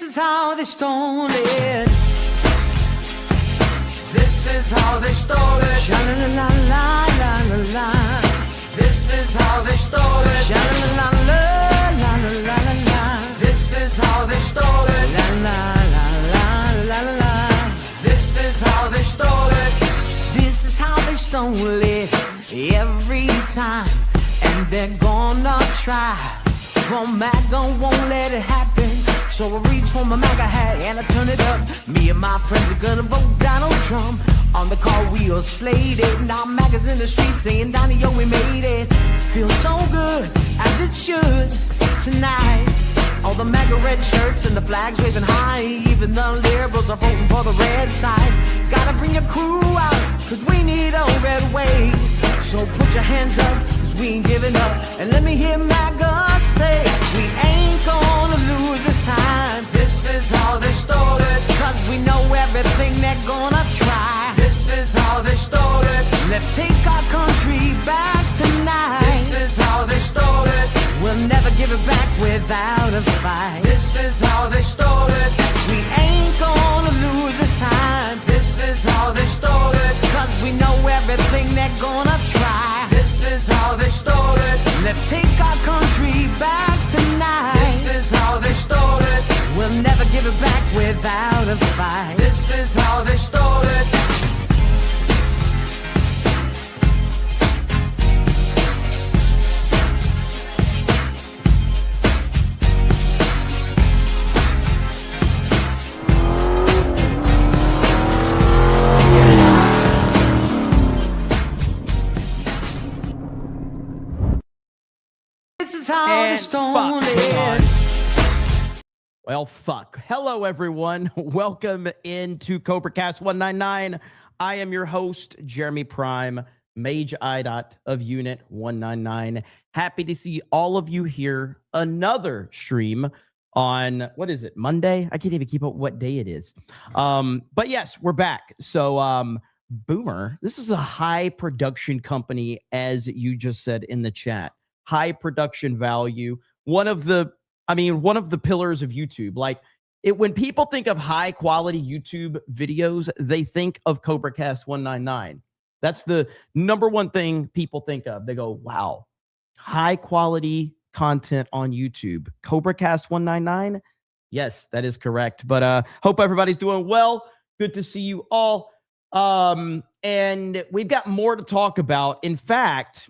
This is how they stole it. This is how they stole it. Sha-la-la-la-la-la-la. This is how they stole it. Sha-la-la-la-la-la-la-la. This is how they stole it. La-la-la-la-la-la. This is how they stole it. This is how they stole it every time, and they're gonna try. Well, MAGA won't let it happen, so I reach for my MAGA hat and I turn it up. Me and my friends are gonna vote Donald Trump. On the car we are slated. Now MAGA's in the streets saying, Donnie, yo, we made it. Feels so good, as it should, tonight. All the MAGA red shirts and the flags waving high. Even the liberals are voting for the red side. Gotta bring your crew out, cause we need a red wave. So put your hands up, cause we ain't giving up. And let me hear MAGA say, we ain't gonna lose this time. This is how they stole it. Cause we know everything they're gonna try. This is how they stole it. Let's take our country back tonight. This is how they stole it. We'll never give it back without a fight. This is how they stole it. We ain't gonna lose this time. This is how they stole it. Cause we know everything they're gonna try. This is how they stole it. Let's take our country back tonight. This is how they stole it. We'll never give it back without a fight. This is how they stole it. Well, fuck. Hello, everyone. Welcome into CobraCast 199. I am your host, Jeremy Prime, Mage IDOT of Unit 199. Happy to see all of you here. Another stream on, what is it, Monday? I can't even keep up what day it is. But yes, we're back. So, Boomer, this is a high production company, as you just said in the chat. High production value. One of the pillars of YouTube. Like, when people think of high quality YouTube videos, they think of CobraCast 199. That's the number one thing people think of. They go, wow, high quality content on YouTube. CobraCast 199? Yes, that is correct. But hope everybody's doing well. Good to see you all. And we've got more to talk about. In fact,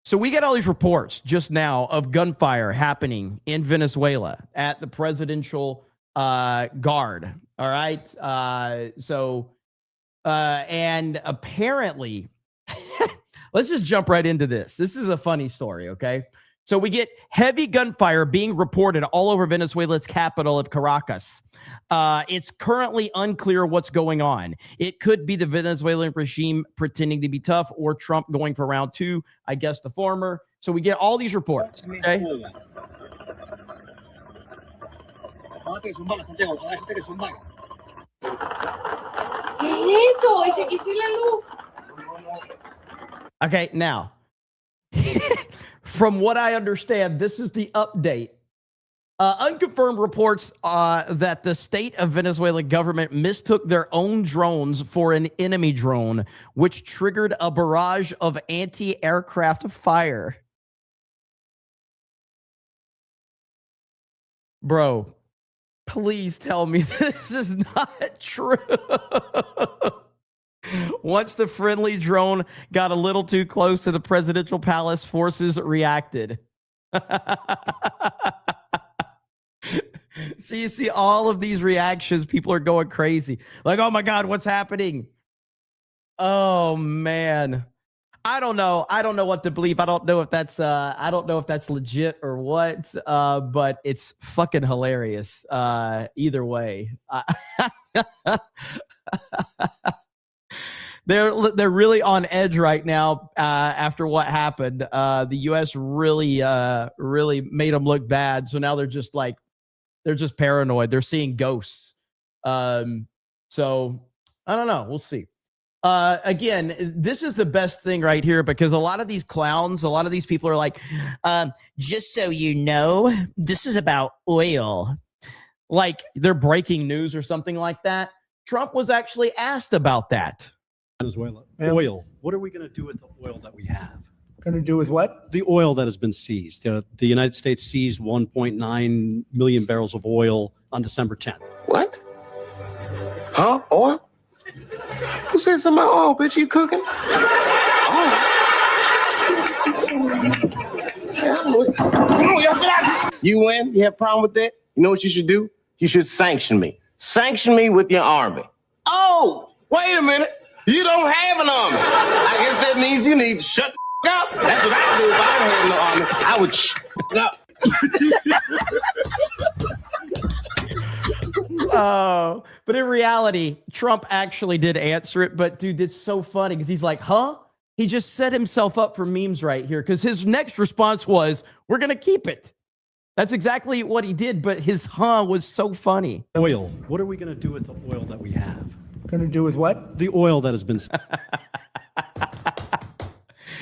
so we get all these reports just now of gunfire happening in Venezuela at the presidential guard. All right. And apparently, let's just jump right into this. This is a funny story. Okay. So we get heavy gunfire being reported all over Venezuela's capital of Caracas. It's currently unclear what's going on. It could be the Venezuelan regime pretending to be tough or Trump going for round two. I guess the former. So we get all these reports. Okay. Okay, now. From what I understand, this is the update. Unconfirmed reports that the state of Venezuela government mistook their own drones for an enemy drone, which triggered a barrage of anti-aircraft fire. Bro, please tell me this is not true. Once the friendly drone got a little too close to the presidential palace, forces reacted. So you see all of these reactions. People are going crazy. Like, oh my God, what's happening? Oh man. I don't know. I don't know what to believe. I don't know if that's legit or what. But it's fucking hilarious. Either way. They're really on edge right now after what happened. The U.S. really made them look bad. So now they're just paranoid. They're seeing ghosts. So I don't know. We'll see. Again, this is the best thing right here because a lot of these clowns, a lot of these people are like, just so you know, this is about oil. Like they're breaking news or something like that. Trump was actually asked about that. Venezuela. Oil. What are we going to do with the oil that we have? Going to do with what? The oil that has been seized. The United States seized 1.9 million barrels of oil on December 10th. What? Huh? Oil? Who said something about oil, bitch? You cooking? Oh. Come on, y'all get out. You win? You have a problem with that? You know what you should do? You should sanction me. Sanction me with your army. Oh, wait a minute. You don't have an army. I guess that means you need to shut the up. That's what I do if I had no army. I would shut up. Oh, but in reality, Trump actually did answer it. But dude, it's so funny because he's like, huh? He just set himself up for memes right here because his next response was, we're going to keep it. That's exactly what he did. But his was so funny. Oil. What are we going to do with the oil that we have? Going to do with what? The oil that has been.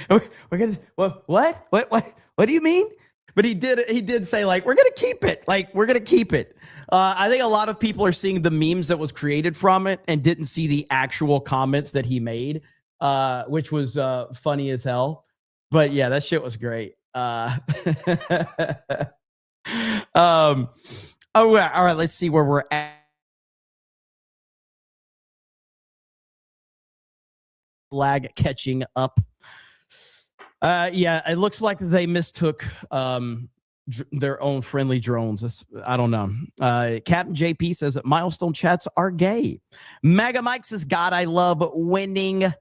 We're gonna what do you mean? But he did say like we're gonna keep it. Like we're gonna keep it. I think a lot of people are seeing the memes that was created from it and didn't see the actual comments that he made, which was funny as hell. But yeah, that shit was great. Oh, all right. Let's see where we're at. Lag catching up. Yeah, it looks like they mistook their own friendly drones. I don't know. Captain JP says that milestone chats are gay. Mega Mike says, God, I love winning.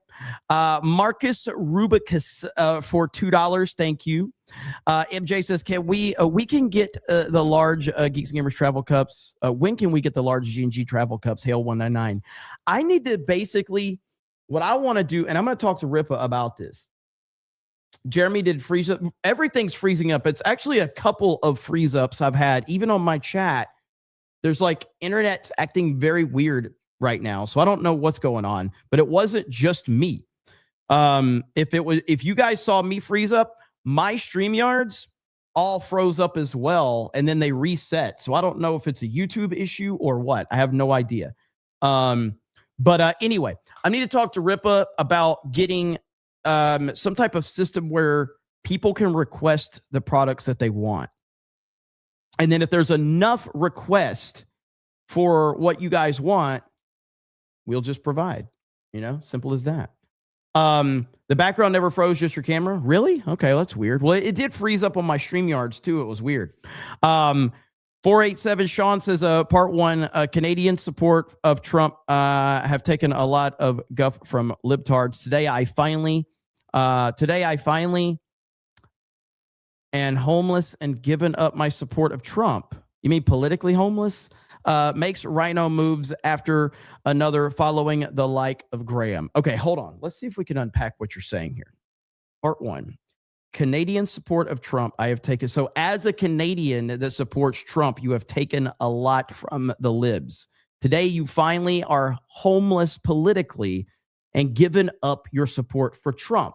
Marcus Rubicus for $2. Thank you. MJ says, can we can get the large Geeks and Gamers travel cups. When can we get the large G&G travel cups? Hail 199. I need to basically, what I want to do, and I'm going to talk to Ripa about this. Jeremy did freeze up. Everything's freezing up. It's actually a couple of freeze ups I've had, even on my chat. There's like internet's acting very weird right now. So I don't know what's going on, but it wasn't just me. If you guys saw me freeze up, my StreamYards all froze up as well. And then they reset. So I don't know if it's a YouTube issue or what. I have no idea. But anyway, I need to talk to Ripa about getting some type of system where people can request the products that they want. And then if there's enough request for what you guys want, we'll just provide, simple as that. The background never froze, just your camera. Really? Okay. That's weird. Well, it did freeze up on my StreamYards too. It was weird. 487 Sean says, part one, Canadian support of Trump have taken a lot of guff from libtards. Today I finally and homeless and given up my support of Trump. You mean politically homeless? Makes Rhino moves after another following the like of Graham. Okay, hold on. Let's see if we can unpack what you're saying here. Part one. Canadian support of Trump, I have taken. So as a Canadian that supports Trump, you have taken a lot from the libs. Today, you finally are homeless politically and given up your support for Trump.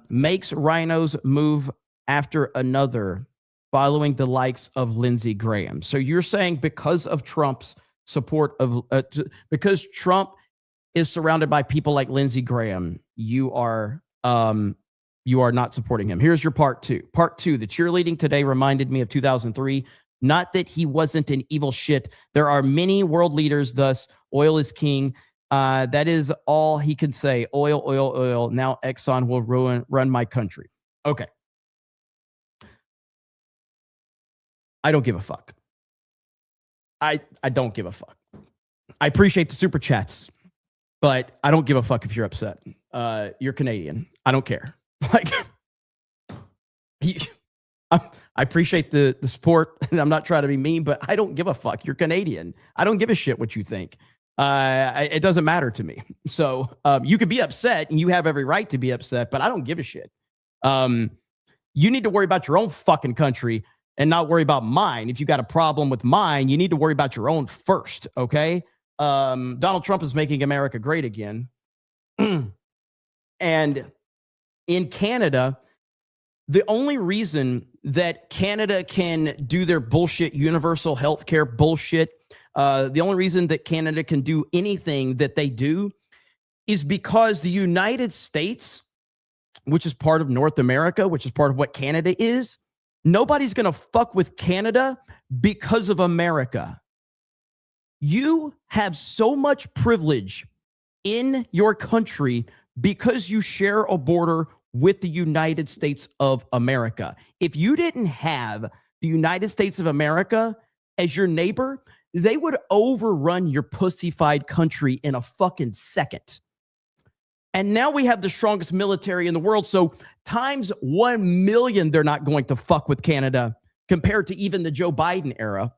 Makes Rhinos move after another following the likes of Lindsey Graham. So you're saying because of Trump's support of, because Trump is surrounded by people like Lindsey Graham, you are not supporting him. Here's your part two. Part two, the cheerleading today reminded me of 2003. Not that he wasn't an evil shit. There are many world leaders, thus oil is king. That is all he can say. Oil, oil, oil. Now Exxon will run my country. Okay. I don't give a fuck. I don't give a fuck. I appreciate the super chats, but I don't give a fuck if you're upset. You're Canadian. I don't care. Like, I appreciate the support, and I'm not trying to be mean, but I don't give a fuck. You're Canadian. I don't give a shit what you think. It doesn't matter to me. So you could be upset, and you have every right to be upset, but I don't give a shit. You need to worry about your own fucking country and not worry about mine. If you got a problem with mine, you need to worry about your own first, okay? Donald Trump is making America great again. And in Canada, the only reason that Canada can do their bullshit universal healthcare bullshit, the only reason that Canada can do anything that they do is because the United States, which is part of North America, which is part of what Canada is, nobody's going to fuck with Canada because of America. You have so much privilege in your country because you share a border with the United States of America. If you didn't have the United States of America as your neighbor, they would overrun your pussified country in a fucking second. And now we have the strongest military in the world. So times 1 million, they're not going to fuck with Canada compared to even the Joe Biden era.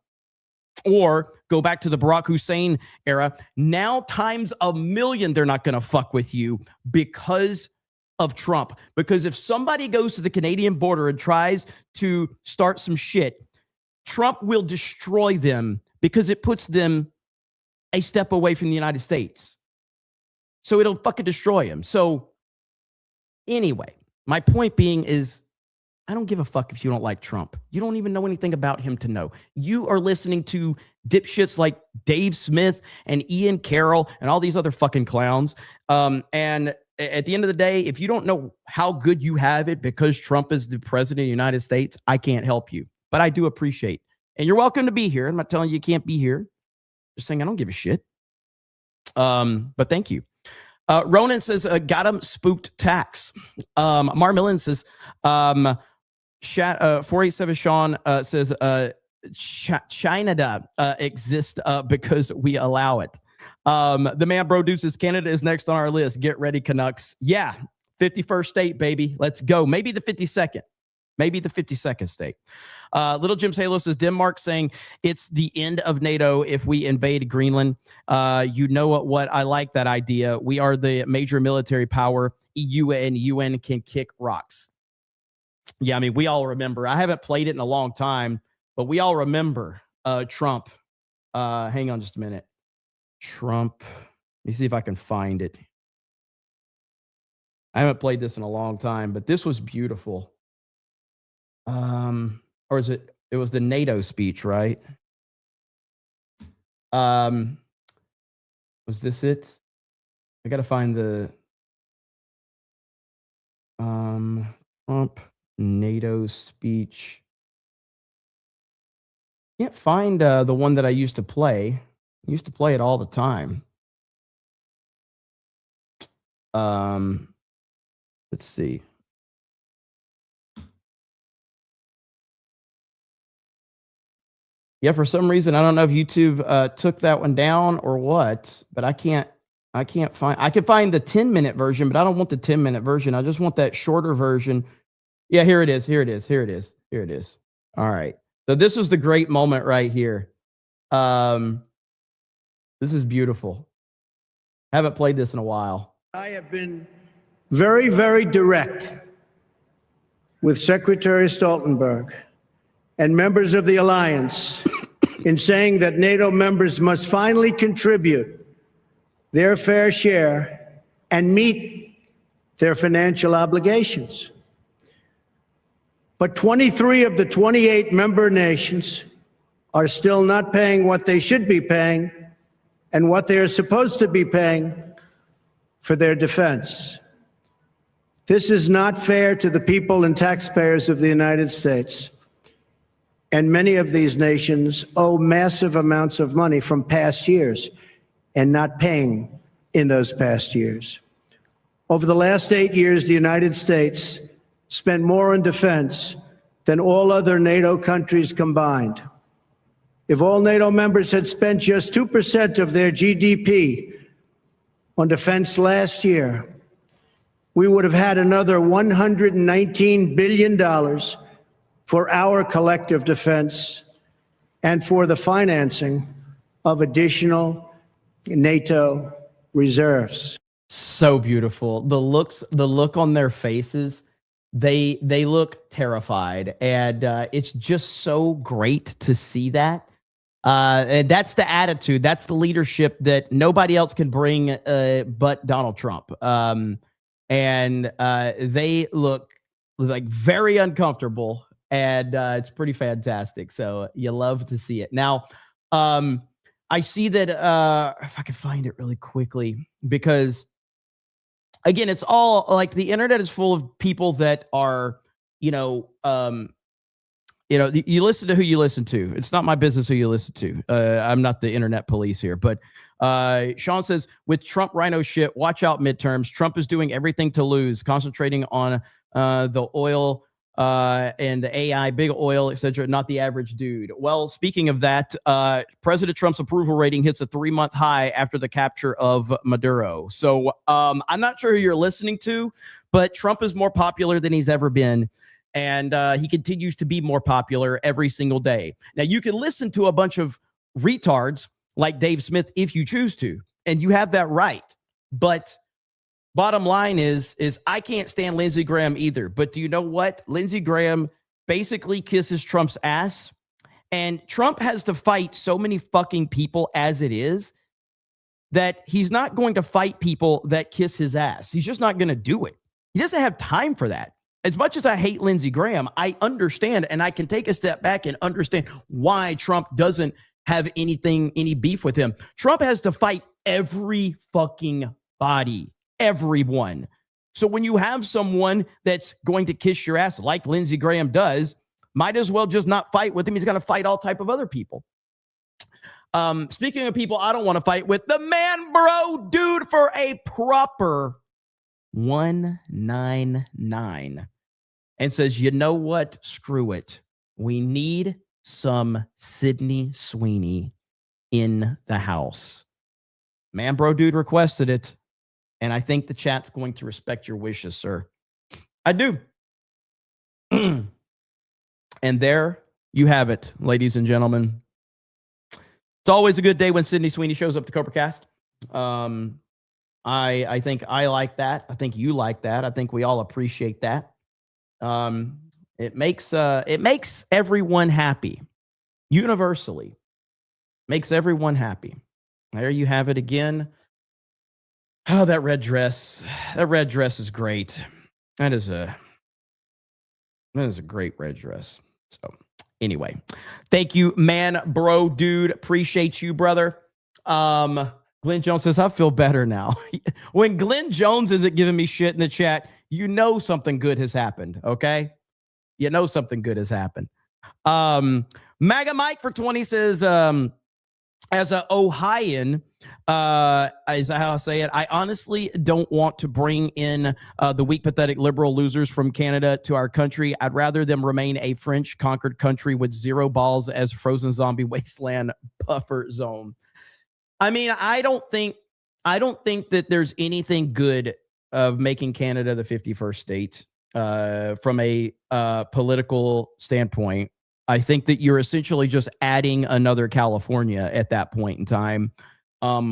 Or go back to the Barack Hussein era. Now times 1 million, they're not going to fuck with you because of Trump. Because if somebody goes to the Canadian border and tries to start some shit, Trump will destroy them because it puts them a step away from the United States. So it'll fucking destroy him. So anyway, my point being is, I don't give a fuck if you don't like Trump. You don't even know anything about him to know. You are listening to dipshits like Dave Smith and Ian Carroll and all these other fucking clowns. And at the end of the day, if you don't know how good you have it because Trump is the president of the United States, I can't help you. But I do appreciate. And you're welcome to be here. I'm not telling you can't be here. Just saying I don't give a shit. But thank you. Ronan says, got him spooked tax. Marmillan says, 487 Sean says, China exists because we allow it. The man bro dude says, Canada is next on our list. Get ready, Canucks. Yeah, 51st state, baby. Let's go. Maybe the 52nd. Maybe the 52nd state. Little Jim's Halo says, Denmark saying it's the end of NATO if we invade Greenland. You know what? I like that idea. We are the major military power. EU and UN can kick rocks. Yeah, I mean, we all remember. I haven't played it in a long time, but we all remember Trump. Hang on just a minute. Trump. Let me see if I can find it. I haven't played this in a long time, but this was beautiful. Or is it was the NATO speech, right? Was this it? I got to find the Trump NATO speech. Can't find the one that I used to play. I used to play it all the time. Let's see. Yeah, for some reason, I don't know if YouTube took that one down or what, but I can't find. I can find the 10-minute version, but I don't want the 10-minute version. I just want that shorter version. Yeah, here it is. Here it is. Here it is. Here it is. All right. So this was the great moment right here. This is beautiful. Haven't played this in a while. I have been very, very direct with Secretary Stoltenberg and members of the alliance in saying that NATO members must finally contribute their fair share and meet their financial obligations. But 23 of the 28 member nations are still not paying what they should be paying and what they are supposed to be paying for their defense. This is not fair to the people and taxpayers of the United States. And many of these nations owe massive amounts of money from past years and not paying in those past years. Over the last 8 years, the United States spent more on defense than all other NATO countries combined. If all NATO members had spent just 2% of their GDP on defense last year, we would have had another $119 billion for our collective defense and for the financing of additional NATO reserves. So beautiful. The look on their faces, they look terrified, and it's just so great to see that. And that's the attitude. That's the leadership that nobody else can bring but Donald Trump. And they look like very uncomfortable, and it's pretty fantastic. So you love to see it. Now, I see that if I can find it really quickly, because again, it's all like the internet is full of people that are, you listen to who you listen to. It's not my business who you listen to. I'm not the internet police here. But Sean says, with Trump rhino shit, watch out midterms. Trump is doing everything to lose, concentrating on the oil and the AI, big oil, etc., not the average dude. Well, speaking of that, President Trump's approval rating hits a 3-month high after the capture of Maduro. So I'm not sure who you're listening to, but Trump is more popular than he's ever been. And he continues to be more popular every single day. Now, you can listen to a bunch of retards like Dave Smith if you choose to, and you have that right. But bottom line is I can't stand Lindsey Graham either. But do you know what? Lindsey Graham basically kisses Trump's ass. And Trump has to fight so many fucking people as it is that he's not going to fight people that kiss his ass. He's just not going to do it. He doesn't have time for that. As much as I hate Lindsey Graham, I understand, and I can take a step back and understand why Trump doesn't have any beef with him. Trump has to fight every fucking body, everyone. So when you have someone that's going to kiss your ass like Lindsey Graham does, might as well just not fight with him. He's going to fight all type of other people. Speaking of people I don't want to fight with, the man bro dude for a proper 199. And says, you know what? Screw it. We need some Sydney Sweeney in the house. Man, bro, dude requested it. And I think the chat's going to respect your wishes, sir. I do. And there you have it, ladies and gentlemen. It's always a good day when Sydney Sweeney shows up to CobraCast. I think I like that. I think you like that. I think we all appreciate that. It makes everyone happy. Universally. Makes everyone happy. There you have it again. Oh, that red dress. That red dress is great. That is a great red dress. So anyway, thank you, man, bro, dude. Appreciate you, brother. Glenn Jones says, I feel better now. When Glenn Jones isn't giving me shit in the chat, you know something good has happened, okay? You know something good has happened. MAGA Mike for 20 says, as an Ohioan, is how I say it, I honestly don't want to bring in the weak, pathetic liberal losers from Canada to our country. I'd rather them remain a French-conquered country with zero balls as frozen zombie wasteland buffer zone. I mean, I don't think that there's anything good of making Canada the 51st state from a political standpoint. I think that you're essentially just adding another California at that point in time,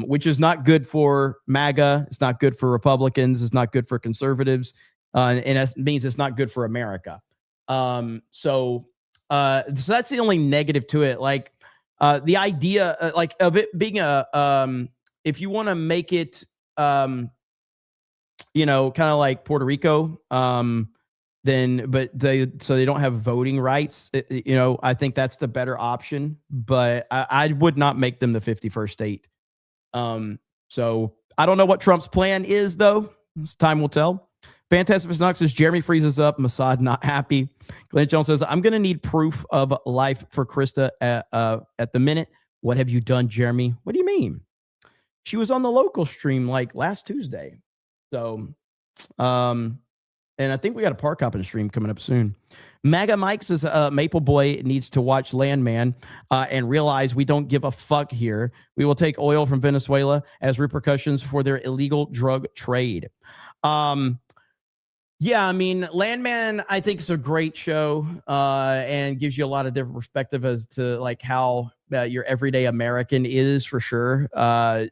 which is not good for MAGA. It's not good for Republicans. It's not good for conservatives. And it means it's not good for America. So that's the only negative to it. Like the idea like of it being if you want to make it, kind of like Puerto Rico, but they don't have voting rights. I think that's the better option, but I would not make them the 51st state. So I don't know what Trump's plan is, though. Time will tell. Fantastic Knox says, Jeremy freezes up. Mossad not happy. Glenn Jones says, I'm going to need proof of life for Krista at the minute. What have you done, Jeremy? What do you mean? She was on the local stream like last Tuesday. So, and I think we got a park hopping stream coming up soon. MAGA Mike says, Maple Boy needs to watch Landman and realize we don't give a fuck here. We will take oil from Venezuela as repercussions for their illegal drug trade. Yeah, I mean, Landman, I think is a great show and gives you a lot of different perspective as to like how your everyday American is for sure.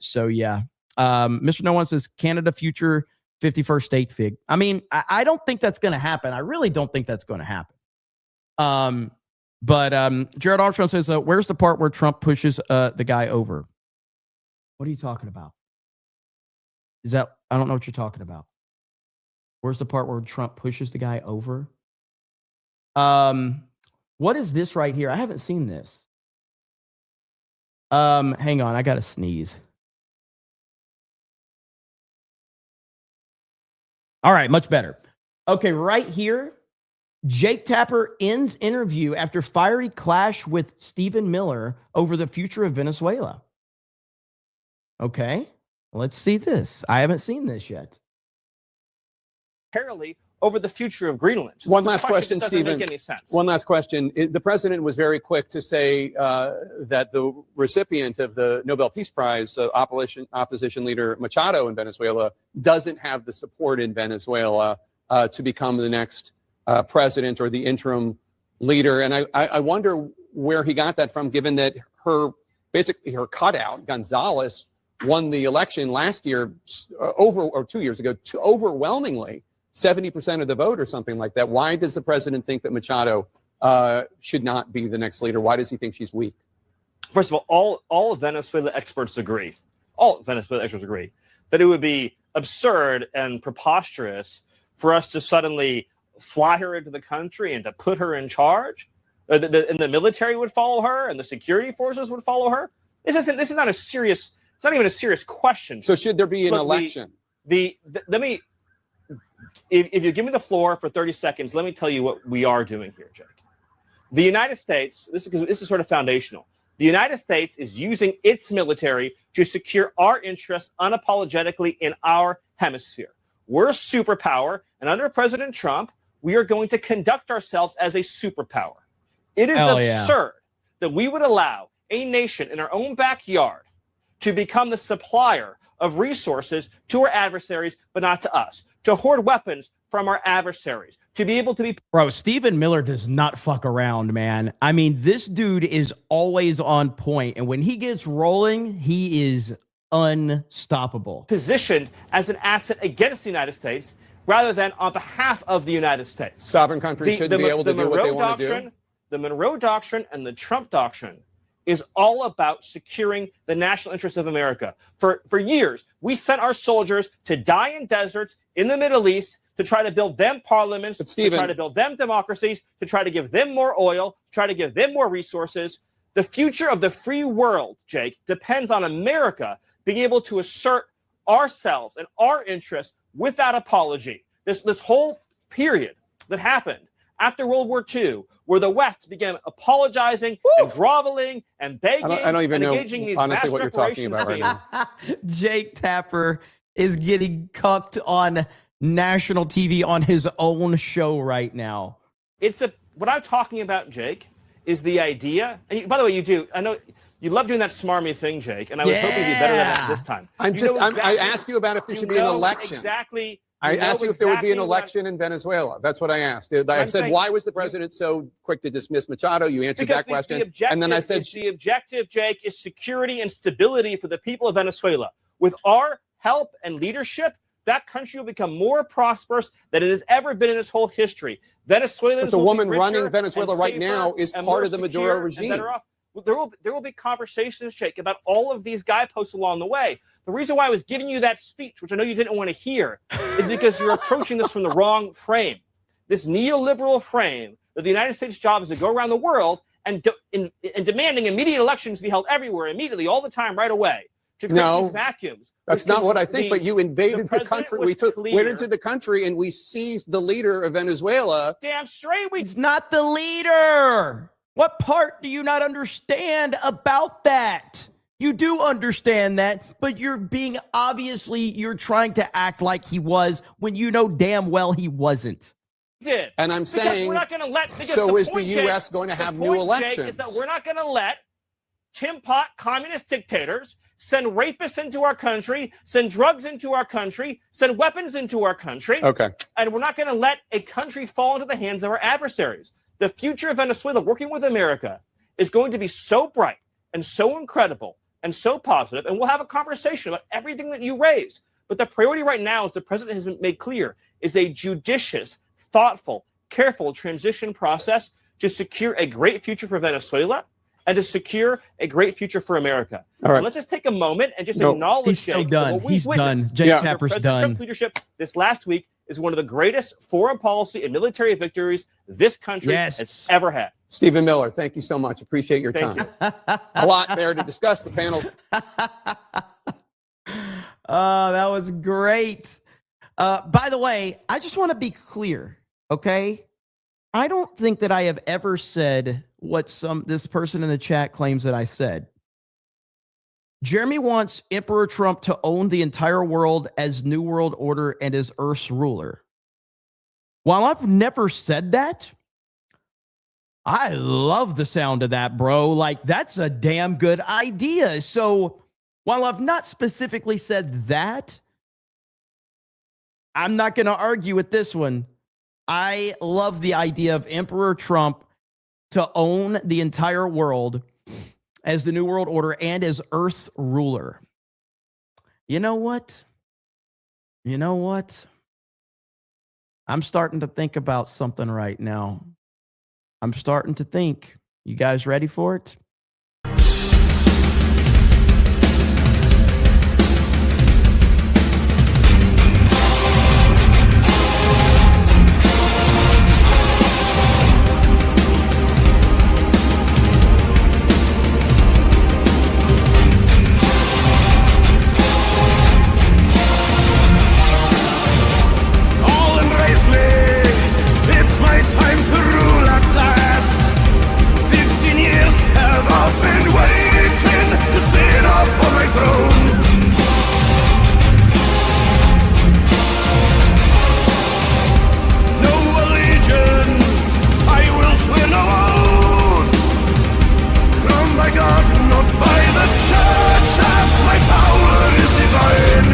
So yeah, Mr. No One says Canada future 51st state fig. I mean, I don't think that's going to happen. I really don't think that's going to happen. But Jared Armstrong says, where's the part where Trump pushes the guy over? What are you talking about? I don't know what you're talking about. Where's the part where Trump pushes the guy over? What is this right here? I haven't seen this. Hang on, I got to sneeze. All right, much better. Okay, right here, Jake Tapper ends interview after fiery clash with Stephen Miller over the future of Venezuela. Okay, let's see this. I haven't seen this yet. Over the future of Greenland. One last question, doesn't Stephen. make any sense. One last question. The president was very quick to say that the recipient of the Nobel Peace Prize, opposition leader Machado in Venezuela, doesn't have the support in Venezuela to become the next president or the interim leader. And I wonder where he got that from, given that her cutout, Gonzalez, won the election last year 2 years ago, overwhelmingly. 70% of the vote or something like that. Why does the president think that Machado should not be the next leader? Why does he think she's weak? First of all Venezuela experts agree, that it would be absurd and preposterous for us to suddenly fly her into the country and to put her in charge. And the military would follow her and the security forces would follow her. This is not a serious, it's not even a serious question. So should there be an election? If you give me the floor for 30 seconds, let me tell you what we are doing here, Jake. The United States, this is sort of foundational. The United States is using its military to secure our interests unapologetically in our hemisphere. We're a superpower, and under President Trump, we are going to conduct ourselves as a superpower. It is absurd that we would allow a nation in our own backyard to become the supplier of resources to our adversaries, but not to us, to hoard weapons from our adversaries, to be able to be... Bro, Stephen Miller does not fuck around, man. I mean, this dude is always on point, and when he gets rolling, he is unstoppable. Positioned as an asset against the United States rather than on behalf of the United States. Sovereign countries should be able to do what they want to do. The Monroe Doctrine and the Trump Doctrine is all about securing the national interests of America. For years, we sent our soldiers to die in deserts in the Middle East to try to build them parliaments, to try to build them democracies, to try to give them more oil, to try to give them more resources. The future of the free world, Jake, depends on America being able to assert ourselves and our interests without apology. This whole period that happened after World War II, where the West began apologizing and groveling and begging I don't even and know, engaging these honestly, vast what you're talking about right now. Jake Tapper is getting cucked on national TV on his own show right now. What I'm talking about, Jake, is the idea. And by the way, I know you love doing that smarmy thing, Jake, and I was hoping you'd be better at it this time. I asked you about if there should be an election. Exactly. I asked you if there would be an election in Venezuela. That's what I asked. I said, why was the president so quick to dismiss Machado? You answered that question. And then I said, the objective, Jake, is security and stability for the people of Venezuela. With our help and leadership, that country will become more prosperous than it has ever been in its whole history. Venezuelans, but the woman running Venezuela right now is part of the Maduro regime. There will be conversations, Jake, about all of these guideposts along the way. The reason why I was giving you that speech, which I know you didn't want to hear, is because you're approaching this from the wrong frame. This neoliberal frame that the United States' job is to go around the world and demanding immediate elections be held everywhere, immediately, all the time, right away. To create these vacuums. That's not what I think, but you invaded the country. Went into the country and we seized the leader of Venezuela. Damn straight He's not the leader. What part do you not understand about that? You do understand that, but you're trying to act like he was when you know damn well he wasn't. And I'm saying, we're not going to let. So is the U.S. going to have new elections? Jake, is that we're not going to let Tim Pot communist dictators send rapists into our country, send drugs into our country, send weapons into our country. Okay. And we're not going to let a country fall into the hands of our adversaries. The future of Venezuela, working with America, is going to be so bright and so incredible and so positive, and we'll have a conversation about everything that you raised. But the priority right now, as the president has made clear, is a judicious, thoughtful, careful transition process to secure a great future for Venezuela and to secure a great future for America. All right. And let's just take a moment and just No, acknowledge He's so Jake, that done. what we've He's done. witnessed Jake Yeah. under Tapper's President done. Trump's leadership this last week is one of the greatest foreign policy and military victories this country has ever had. Stephen Miller, thank you so much. Appreciate your Thank time. A lot there to discuss. The panel. Oh, that was great. By the way, I just want to be clear, okay? I don't think that I have ever said what this person in the chat claims that I said. Jeremy wants Emperor Trump to own the entire world as New World Order and as Earth's ruler. While I've never said that, I love the sound of that, bro. Like, that's a damn good idea. So while I've not specifically said that, I'm not going to argue with this one. I love the idea of Emperor Trump to own the entire world as the New World Order and as Earth's ruler. You know what? You know what? I'm starting to think about something right now. I'm starting to think. You guys ready for it? All embrace me. It's my time to rule at last. 15 years have I been waiting to sit up on my throne. No allegiance, I will swear no oath. Crowned by God, not by the church, as my power is divine.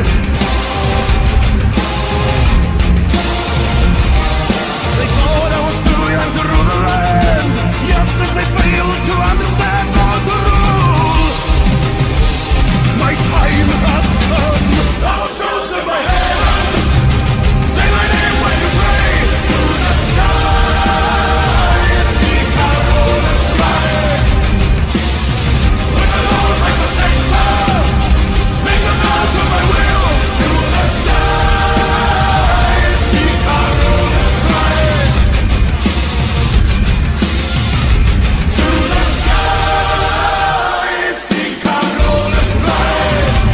They thought I was too young to rule the land, just as they failed to understand how to rule. My time has come. I was chosen by heaven. Say my name when you pray to the sky. Seek our Lord's Christ. With the Lord my protector, make a vow to my will to the sky. Seek our Lord's Christ. To the sky, seek our Lord's Christ.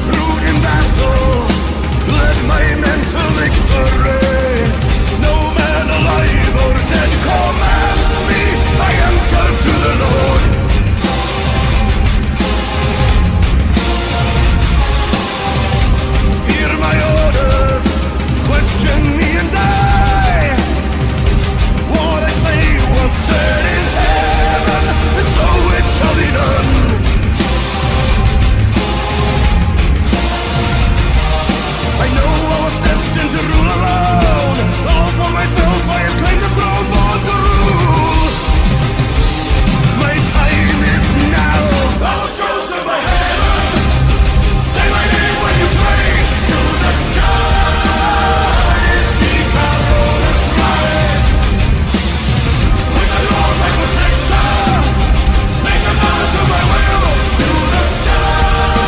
Rude in battle, led my men to victory. No man alive or dead commands me. I answer to the Lord. Hear my orders, question me and die. What I say was said in heaven, and so it shall be done. I know I was destined to rule alone. All for myself, I have claimed the throne, born to rule. My time is now. I was chosen by heaven. Say my name when you pray to the sky. Seek our Lord's Christ. With the Lord my protector, make a vow to my will to the sky.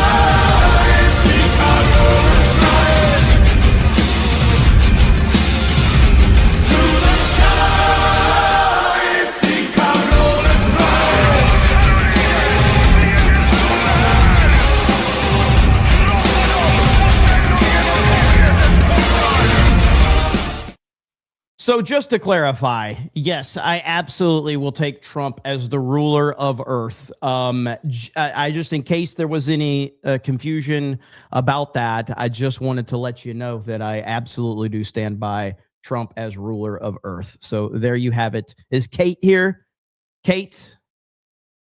Seek our Lord's Christ. To the sky. Seek our Lord's Christ. So just to clarify, yes, I absolutely will take Trump as the ruler of Earth. I just, in case there was any confusion about that, I just wanted to let you know that I absolutely do stand by Trump as ruler of Earth. So there you have it. Is Kate here? Kate,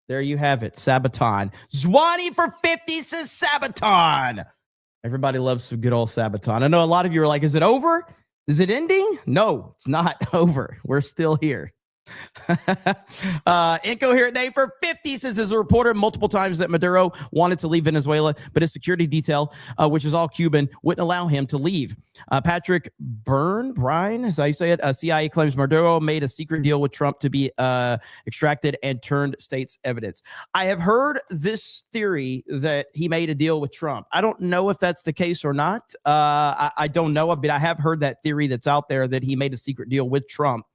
there you have it. Sabaton. Zwanny for 50 says Sabaton. Everybody loves some good old Sabaton. I know a lot of you are like, is it over? Is it ending? No, it's not over. We're still here. Incoherent name for 50 says is reported multiple times that Maduro wanted to leave Venezuela, but his security detail, which is all Cuban, wouldn't allow him to leave. Patrick Brine, as I say it, CIA claims Maduro made a secret deal with Trump to be extracted and turned state's evidence. I have heard this theory that he made a deal with Trump. I don't know if that's the case or not. I don't know, but I have heard that theory that's out there that he made a secret deal with Trump.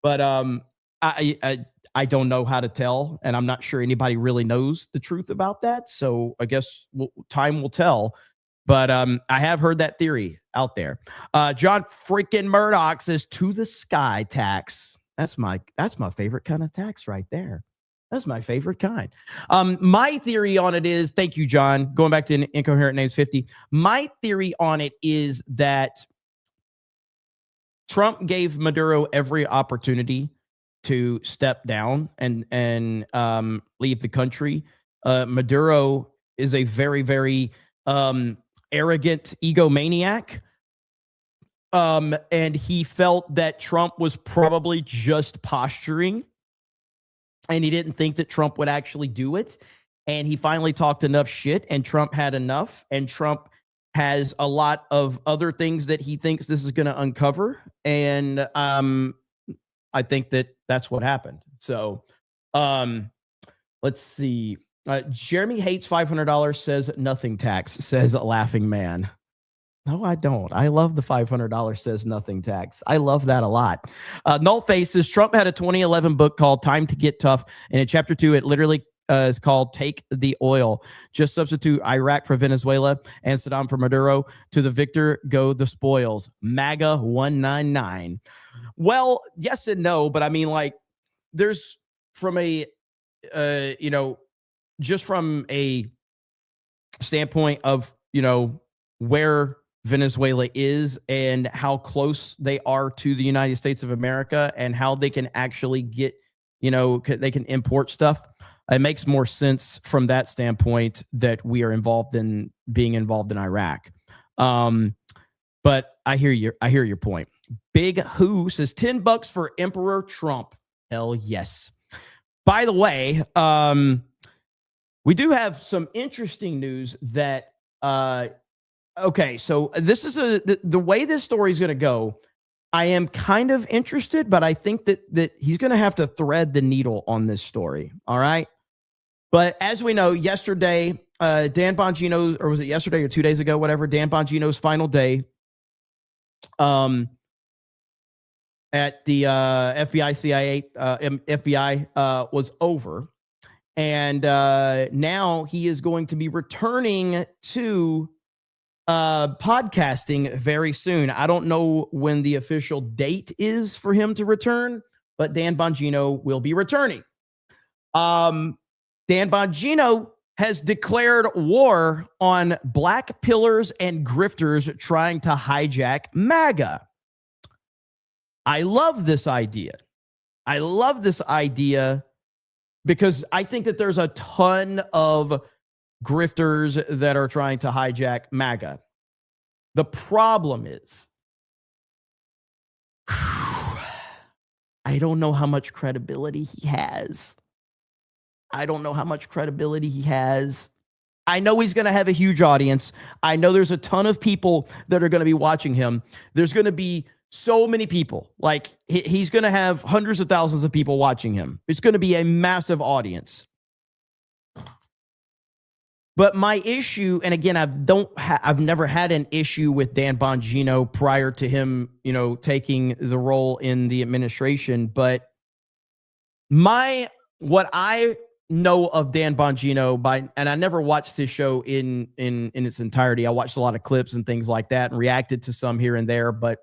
But I don't know how to tell, and I'm not sure anybody really knows the truth about that. So I guess time will tell. But I have heard that theory out there. John freaking Murdoch says to the sky tax. That's my favorite kind of tax right there. That's my favorite kind. My theory on it is, thank you, John. Going back to Incoherent Names 50. My theory on it is that Trump gave Maduro every opportunity to step down and leave the country. Maduro is a very, very arrogant egomaniac. And he felt that Trump was probably just posturing, and he didn't think that Trump would actually do it. And he finally talked enough shit, and Trump had enough, and Trump has a lot of other things that he thinks this is going to uncover. And I think that that's what happened. So let's see. Jeremy hates $500, says nothing tax, says a laughing man. No, I don't. I love the $500 says nothing tax. I love that a lot. Null Face says Trump had a 2011 book called Time to Get Tough. And in chapter 2, it literally is called Take the Oil. Just substitute Iraq for Venezuela and Saddam for Maduro. To the victor go the spoils. MAGA 199. Well, yes and no, but I mean, like, there's from a, just from a standpoint of, where Venezuela is and how close they are to the United States of America and how they can actually get, they can import stuff. It makes more sense from that standpoint that we are being involved in Iraq. But I hear your point. Big Who says $10 for Emperor Trump. Hell yes. By the way, we do have some interesting news that, okay, so this is the way this story is going to go. I am kind of interested, but I think that he's going to have to thread the needle on this story. All right. But as we know, yesterday, Dan Bongino, or was it yesterday or 2 days ago, whatever, Dan Bongino's final day at the FBI, CIA, FBI was over. And now he is going to be returning to podcasting very soon. I don't know when the official date is for him to return, but Dan Bongino will be returning. Dan Bongino has declared war on black pillars and grifters trying to hijack MAGA. I love this idea. Because I think that there's a ton of grifters that are trying to hijack MAGA. The problem is, I don't know how much credibility he has. I know he's going to have a huge audience. I know there's a ton of people that are going to be watching him. There's going to be so many people. Like, he's going to have hundreds of thousands of people watching him. It's going to be a massive audience. But my issue, and again, I've never had an issue with Dan Bongino prior to him, taking the role in the administration. But what I know of Dan Bongino and I never watched his show in its entirety. I watched a lot of clips and things like that and reacted to some here and there, but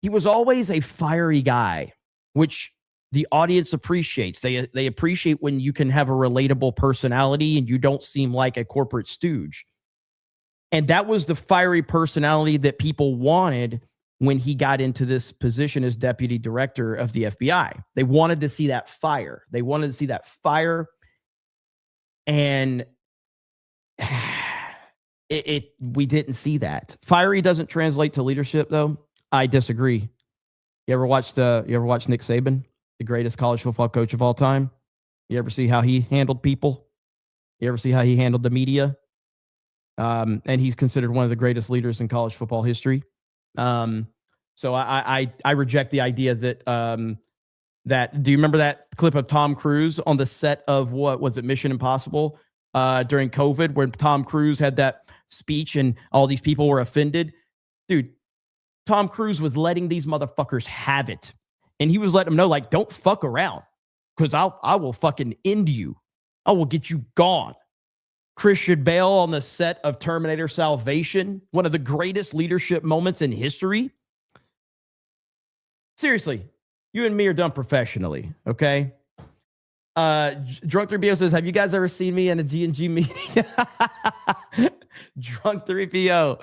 he was always a fiery guy, which the audience appreciates. They appreciate when you can have a relatable personality and you don't seem like a corporate stooge. And that was the fiery personality that people wanted when he got into this position as deputy director of the FBI. They wanted to see that fire. And we didn't see that. Fiery doesn't translate to leadership, though. I disagree. You ever watch Nick Saban, the greatest college football coach of all time? You ever see how he handled people? You ever see how he handled the media? And he's considered one of the greatest leaders in college football history. So I reject the idea that do you remember that clip of Tom Cruise on the set of what was it, Mission Impossible during COVID, where Tom Cruise had that speech and all these people were offended? Dude, Tom Cruise was letting these motherfuckers have it. And he was letting them know, like, don't fuck around, because I will fucking end you. I will get you gone. Christian Bale on the set of Terminator Salvation, one of the greatest leadership moments in history. Seriously, you and me are done professionally, okay? Drunk 3PO says, have you guys ever seen me in a G&G meeting? Drunk 3PO.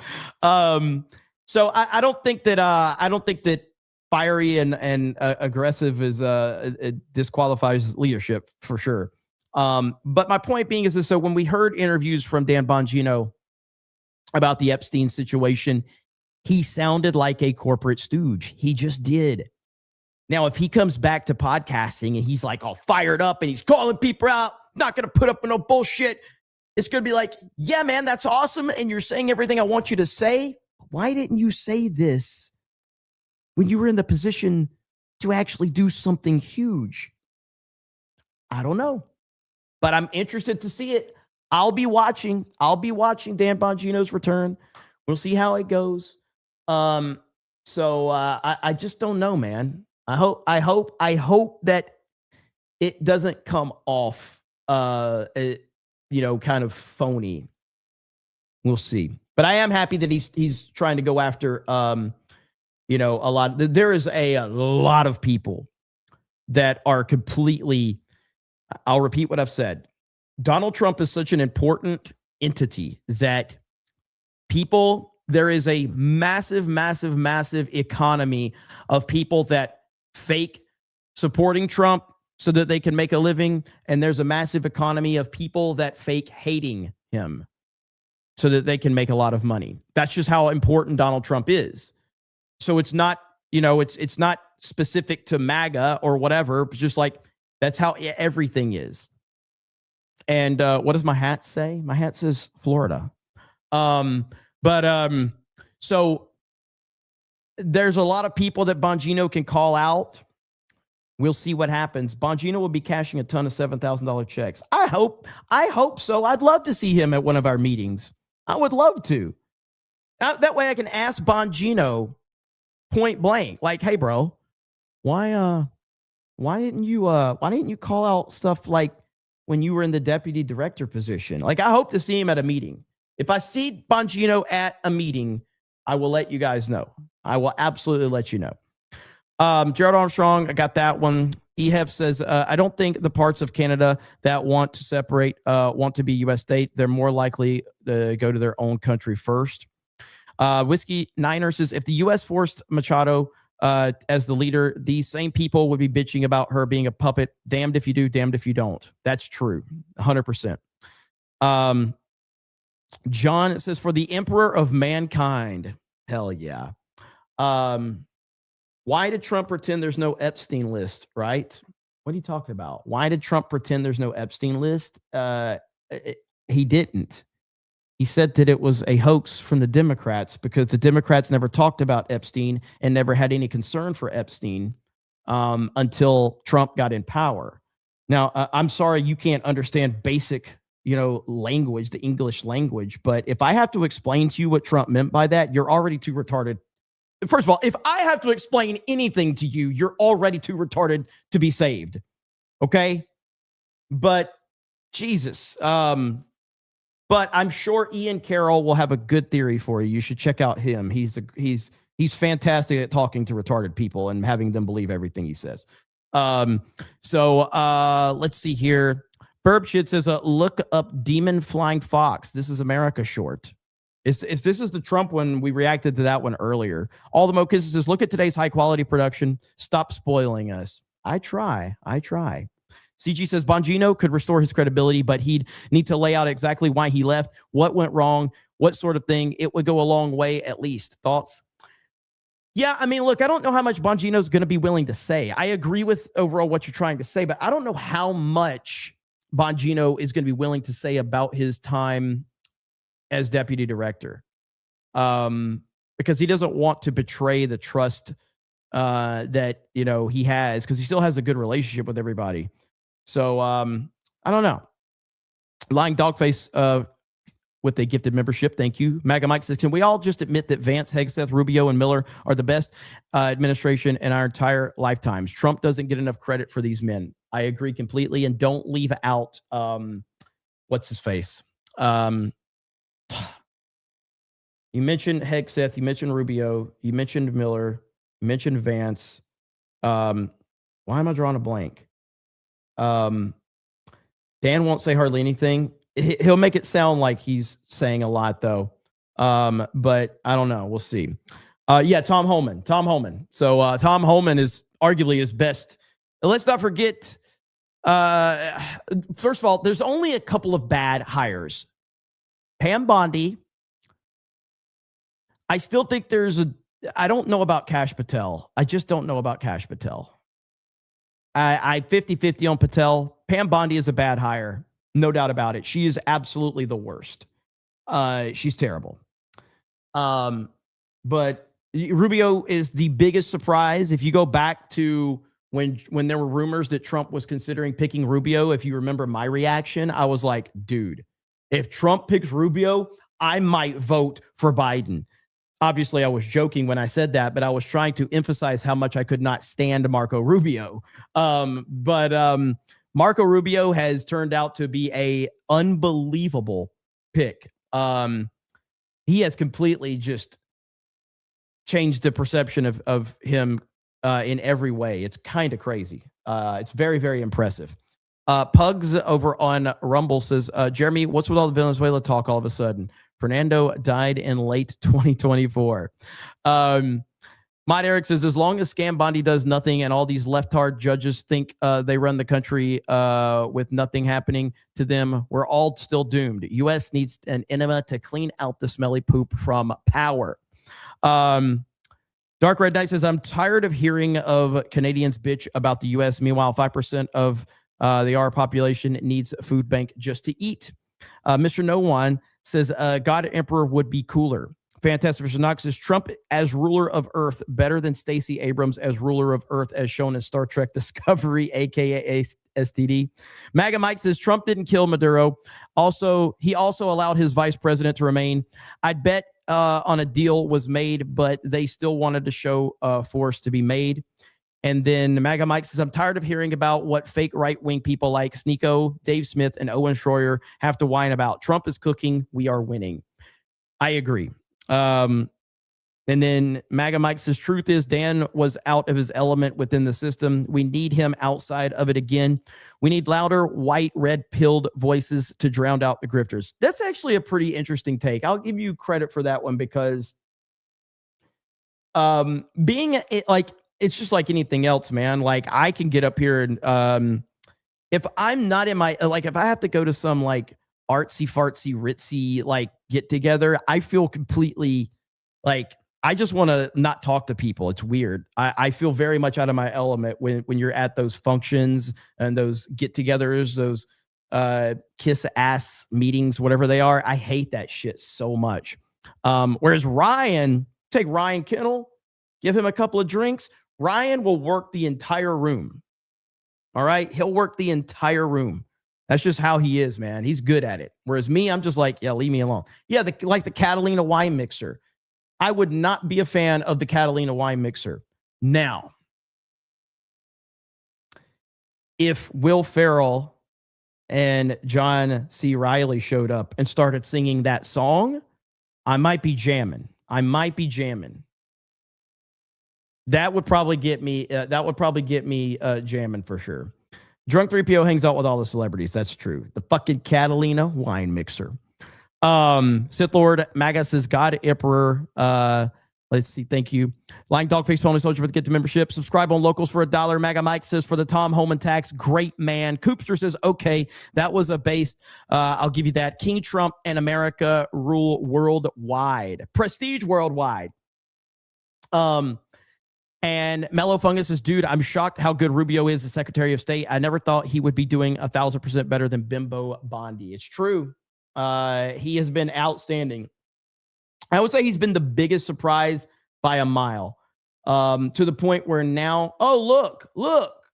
So I don't think that fiery and aggressive is it disqualifies leadership for sure. But my point being is this: so when we heard interviews from Dan Bongino about the Epstein situation, he sounded like a corporate stooge. He just did. Now, if he comes back to podcasting and he's like all fired up and he's calling people out, not going to put up with no bullshit, it's going to be like, yeah, man, that's awesome. And you're saying everything I want you to say. Why didn't you say this when you were in the position to actually do something huge? I don't know, but I'm interested to see it. I'll be watching Dan Bongino's return. We'll see how it goes. So I just don't know, man. I hope that it doesn't come off, kind of phony. We'll see. But I am happy that he's trying to go after, a lot. There is a lot of people that are completely. I'll repeat what I've said. Donald Trump is such an important entity that there is a massive, massive, massive economy of people that fake supporting Trump so that they can make a living. And there's a massive economy of people that fake hating him so that they can make a lot of money. That's just how important Donald Trump is. So it's not, it's not specific to MAGA or whatever. It's just like, that's how everything is. And what does my hat say? My hat says Florida. So there's a lot of people that Bongino can call out. We'll see what happens. Bongino will be cashing a ton of $7,000 checks. I hope so. I'd love to see him at one of our meetings. I would love to. That way I can ask Bongino point blank, like, hey, bro, why didn't you call out stuff like when you were in the deputy director position? Like, I hope to see him at a meeting. If I see Bongino at a meeting, I will let you guys know. I will absolutely let you know. Gerald Armstrong, I got that one. Ehef says, I don't think the parts of Canada that want to separate want to be U.S. state. They're more likely to go to their own country first. Whiskey Niner says, if the U.S. forced Machado as the leader, these same people would be bitching about her being a puppet. Damned if you do, damned if you don't. That's true. 100%. John says, for the emperor of mankind. Hell yeah. Why did Trump pretend there's no Epstein list, right? What are you talking about? Why did Trump pretend there's no Epstein list? He didn't. He said that it was a hoax from the Democrats because the Democrats never talked about Epstein and never had any concern for Epstein until Trump got in power. Now, I'm sorry you can't understand basic, language, the English language, but if I have to explain to you what Trump meant by that, you're already too retarded. First of all, if I have to explain anything to you, you're already too retarded to be saved. Okay? But Jesus, but I'm sure Ian Carroll will have a good theory for you. You should check out him. He's fantastic at talking to retarded people and having them believe everything he says. So let's see here. Burp Shit says, look up Demon Flying Fox. This is America short. If this is the Trump one, we reacted to that one earlier. All the Mo Kisses says, look at today's high quality production. Stop spoiling us. I try. CG says Bongino could restore his credibility, but he'd need to lay out exactly why he left, what went wrong, what sort of thing. It would go a long way, at least. Thoughts? Yeah, I mean, look, I don't know how much Bongino's going to be willing to say. I agree with overall what you're trying to say, but I don't know how much Bongino is going to be willing to say about his time as deputy director, because he doesn't want to betray the trust that he has, because he still has a good relationship with everybody. So I don't know. Lying Dogface with a gifted membership. Thank you. MAGA Mike says, can we all just admit that Vance, Hegseth, Rubio, and Miller are the best administration in our entire lifetimes? Trump doesn't get enough credit for these men. I agree completely. And don't leave out, what's his face? You mentioned Hegseth, you mentioned Rubio, you mentioned Miller, you mentioned Vance. Why am I drawing a blank? Dan won't say hardly anything. He'll make it sound like he's saying a lot, though. But I don't know. We'll see. Yeah, Tom Homan. So Tom Homan is arguably his best. Let's not forget, first of all, there's only a couple of bad hires. Pam Bondi. I still think I don't know about Kash Patel. I just don't know about Kash Patel. I 50-50 on Patel. Pam Bondi is a bad hire. No doubt about it. She is absolutely the worst. She's terrible. But Rubio is the biggest surprise. If you go back to when there were rumors that Trump was considering picking Rubio, if you remember my reaction, I was like, dude, if Trump picks Rubio, I might vote for Biden. Obviously, I was joking when I said that, but I was trying to emphasize how much I could not stand Marco Rubio. But Marco Rubio has turned out to be a unbelievable pick. He has completely just changed the perception of him in every way. It's kind of crazy. It's very, very impressive. Pugs over on Rumble says, Jeremy, what's with all the Venezuela talk all of a sudden? Fernando died in late 2024. Matt Eric says, as long as Scam Bondi does nothing and all these leftard judges think they run the country with nothing happening to them, we're all still doomed. U.S. needs an enema to clean out the smelly poop from power. Dark Red Knight says, I'm tired of hearing of Canadians bitch about the U.S. Meanwhile, 5% of the our population needs a food bank just to eat. Mr. No One says, God Emperor would be cooler. Fantastic Mr. Knox says, Trump as ruler of Earth better than Stacey Abrams as ruler of Earth as shown in Star Trek Discovery, a.k.a. STD. MAGA Mike says, Trump didn't kill Maduro. He also allowed his vice president to remain. I'd bet on a deal was made, but they still wanted to show force to be made. And then MAGA Mike says, I'm tired of hearing about what fake right-wing people like Sneeko, Dave Smith, and Owen Schroyer have to whine about. Trump is cooking. We are winning. I agree. And then MAGA Mike says, truth is Dan was out of his element within the system. We need him outside of it again. We need louder, white, red-pilled voices to drown out the grifters. That's actually a pretty interesting take. I'll give you credit for that one because it's just like anything else, man. Like I can get up here and if I'm not in my, like if I have to go to some like artsy fartsy ritzy like get together, I feel completely like I just want to not talk to people. It's weird. I feel very much out of my element when you're at those functions and those get-togethers, those kiss ass meetings, whatever they are. I hate that shit so much. Whereas Ryan, take Ryan Kennel, give him a couple of drinks. Ryan will work the entire room. All right. He'll work the entire room. That's just how he is, man. He's good at it. Whereas me, I'm just like, yeah, leave me alone. Yeah. Like the Catalina wine mixer. I would not be a fan of the Catalina wine mixer. Now, if Will Ferrell and John C. Reilly showed up and started singing that song, I might be jamming. That would probably get me. Jamming for sure. Drunk 3PO hangs out with all the celebrities. That's true. The fucking Catalina wine mixer. Sith Lord Maga says, God Emperor. Let's see. Thank you. Lying Dogface Pony Soldier with get to membership. Subscribe on locals for $1. MAGA Mike says for the Tom Homan tax. Great man. Coopster says, okay, that was a base. I'll give you that. King Trump and America rule worldwide. Prestige worldwide. And Mellow Fungus is, dude, I'm shocked how good Rubio is as Secretary of State. I never thought he would be doing 1,000% better than Bimbo Bondi. It's true. He has been outstanding. I would say he's been the biggest surprise by a mile, to the point where now, oh, look.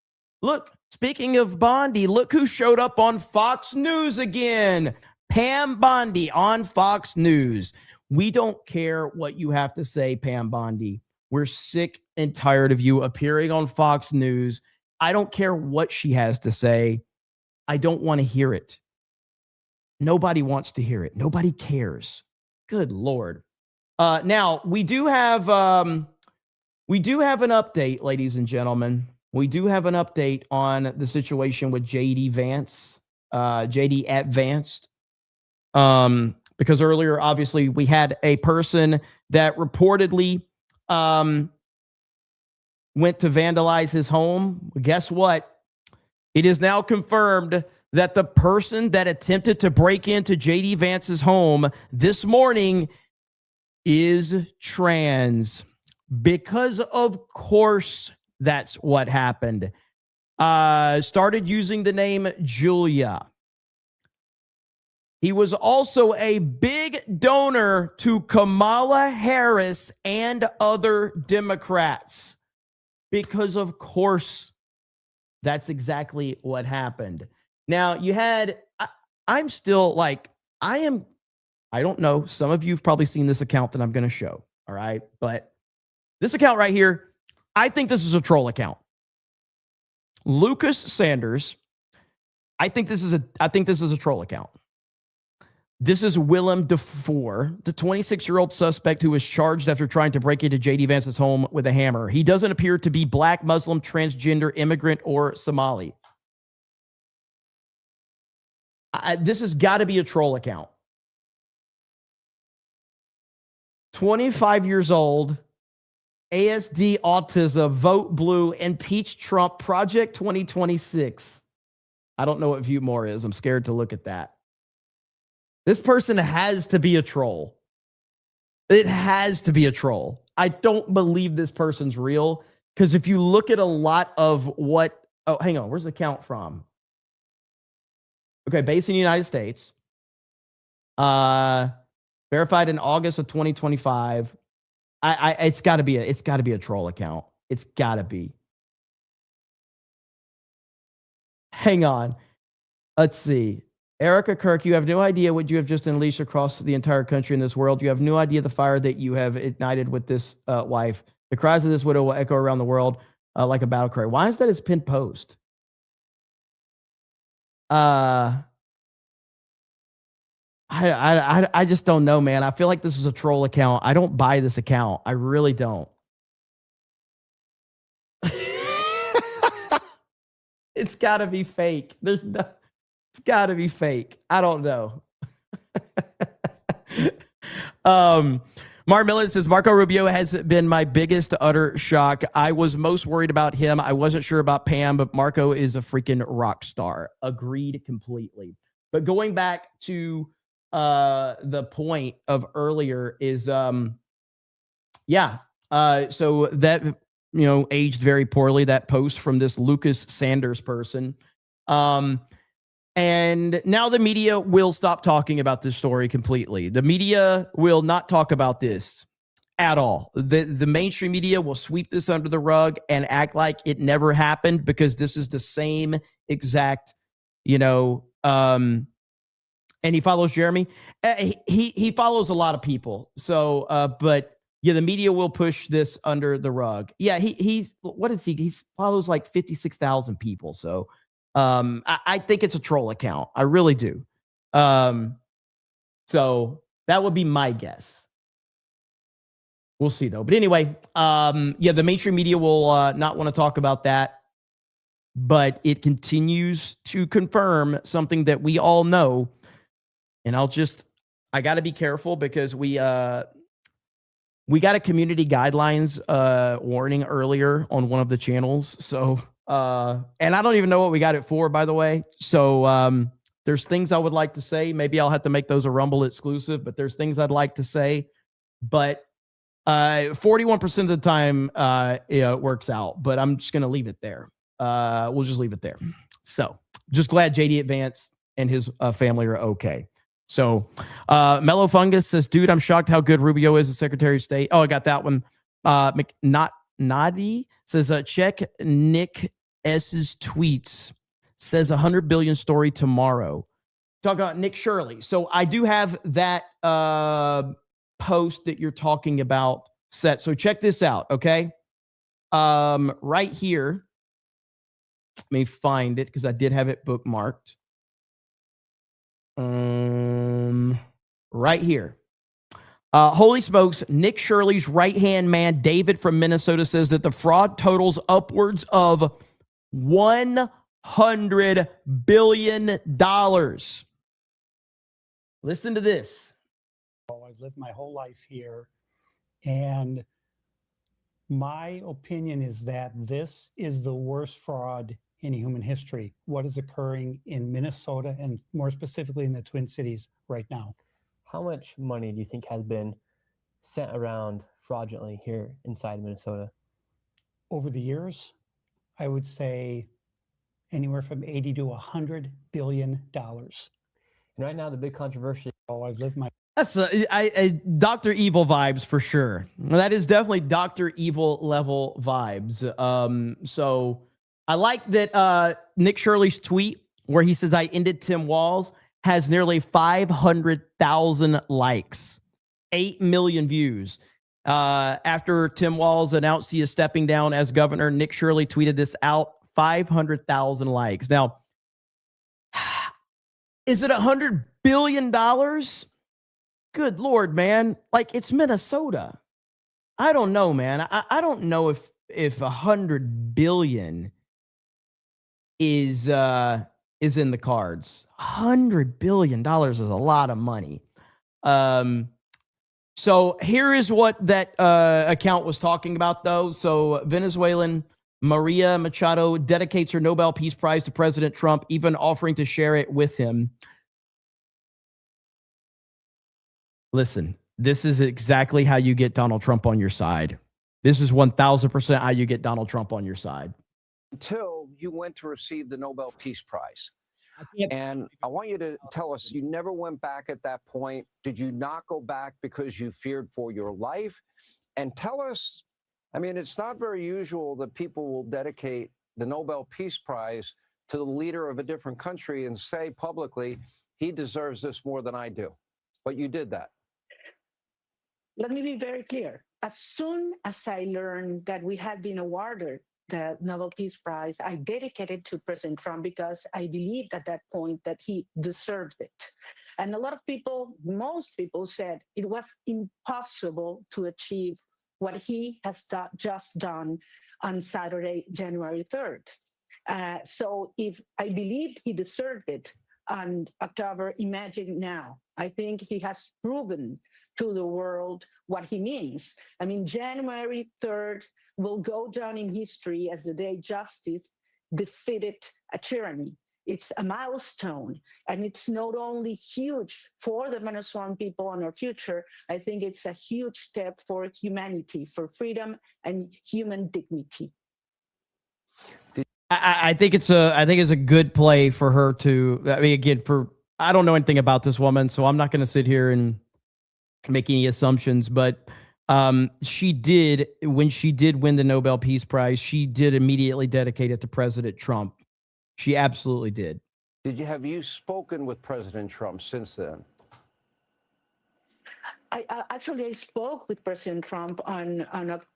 Speaking of Bondi, look who showed up on Fox News again. Pam Bondi on Fox News. We don't care what you have to say, Pam Bondi. We're sick and tired of you appearing on Fox News. I don't care what she has to say. I don't want to hear it. Nobody wants to hear it. Nobody cares. Good Lord. Now, we do have an update, ladies and gentlemen. We do have an update on the situation with JD Vance, JD at Vance. Because earlier, obviously, we had a person that reportedly went to vandalize his home. Guess what? It is now confirmed that the person that attempted to break into JD Vance's home this morning is trans. Because of course, that's what happened. Started using the name Julia. He was also a big donor to Kamala Harris and other Democrats. Because of course, that's exactly what happened. Now, you had, I'm still like, I don't know. Some of you have probably seen this account that I'm going to show. All right. But this account right here, I think this is a troll account. Lucas Sanders. I think this is a troll account. This is Willem Dafoe, the 26-year-old suspect who was charged after trying to break into JD Vance's home with a hammer. He doesn't appear to be black, Muslim, transgender, immigrant, or Somali. This has got to be a troll account. 25 years old, ASD autism, vote blue, impeach Trump, Project 2026. I don't know what View More is. I'm scared to look at that. This person has to be a troll. It has to be a troll. I don't believe this person's real, because if you look at a lot of what... Oh, hang on. Where's the account from? Okay, based in the United States. Verified in August of 2025. It's got to be a troll account. It's got to be. Hang on. Let's see. Erica Kirk, you have no idea what you have just unleashed across the entire country in this world. You have no idea the fire that you have ignited with this wife. The cries of this widow will echo around the world like a battle cry. Why is that his pinned post? I just don't know, man. I feel like this is a troll account. I don't buy this account. I really don't. It's got to be fake. It's got to be fake. I don't know. Mark Millen says, Marco Rubio has been my biggest utter shock. I was most worried about him. I wasn't sure about Pam, but Marco is a freaking rock star. Agreed completely. But going back to the point of earlier is, so that, aged very poorly, that post from this Lucas Sanders person. And now the media will stop talking about this story completely. The media will not talk about this at all. The mainstream media will sweep this under the rug and act like it never happened, because this is the same exact, and he follows Jeremy. He follows a lot of people. So, but yeah, the media will push this under the rug. Yeah, he's what is he? He follows like 56,000 people. So, I think it's a troll account. I really do. So that would be my guess. We'll see though. But anyway, the mainstream media will not want to talk about that, but it continues to confirm something that we all know. And I got to be careful, because we got a community guidelines warning earlier on one of the channels. So, and I don't even know what we got it for, by the way. So there's things I would like to say. Maybe I'll have to make those a Rumble exclusive, but there's things I'd like to say. But 41% of the time, it works out, but I'm just going to leave it there. We'll just leave it there. So just glad JD advanced and his family are okay. So Mellow Fungus says, dude, I'm shocked how good Rubio is as Secretary of State. Oh, I got that one. Nadi says, check Nick S's tweets. Says 100 billion story tomorrow. Talk about Nick Shirley. So I do have that post that you're talking about set. So check this out, okay? Right here. Let me find it because I did have it bookmarked. Right here. Holy smokes, Nick Shirley's right-hand man, David from Minnesota, says that the fraud totals upwards of $100 billion. Listen to this. I've lived my whole life here, and my opinion is that this is the worst fraud in human history. What is occurring in Minnesota and more specifically in the Twin Cities right now? How much money do you think has been sent around fraudulently here inside Minnesota? Over the years, I would say anywhere from 80 to $100 billion. And right now, the big controversy. I've lived my That's Dr. Evil vibes for sure. That is definitely Dr. Evil level vibes. So I like that Nick Shirley's tweet where he says, I ended Tim Walz, has nearly 500,000 likes, 8 million views. After Tim Walz announced he is stepping down as governor, Nick Shirley tweeted this out, 500,000 likes. Now, is it $100 billion? Good Lord, man. Like, it's Minnesota. I don't know, man. I don't know if $100 billion is in the cards. $100 billion is a lot of money. So here is what that account was talking about, though. So Venezuelan Maria Machado dedicates her Nobel Peace Prize to President Trump, even offering to share it with him. Listen, this is exactly how you get Donald Trump on your side. This is 1,000% how you get Donald Trump on your side. Until you went to receive the Nobel Peace Prize. And I want you to tell us, you never went back at that point. Did you not go back because you feared for your life? And tell us, I mean, it's not very usual that people will dedicate the Nobel Peace Prize to the leader of a different country and say publicly, he deserves this more than I do. But you did that. Let me be very clear. As soon as I learned that we had been awarded the Nobel Peace Prize, I dedicated to President Trump because I believed at that point that he deserved it. And a lot of people, most people said it was impossible to achieve what he has just done on Saturday, January 3rd. So if I believed he deserved it on October, imagine now. I think he has proven to the world what he means. I mean, January 3rd will go down in history as the day justice defeated a tyranny. It's a milestone, and it's not only huge for the Venezuelan people and our future. I think it's a huge step for humanity, for freedom and human dignity. I think it's a good play for her to. I mean, again, I don't know anything about this woman, so I'm not going to sit here and make any assumptions. But she did, when she did win the Nobel Peace Prize, she did immediately dedicate it to President Trump. She absolutely did. Have you spoken with President Trump since then? I spoke with President Trump on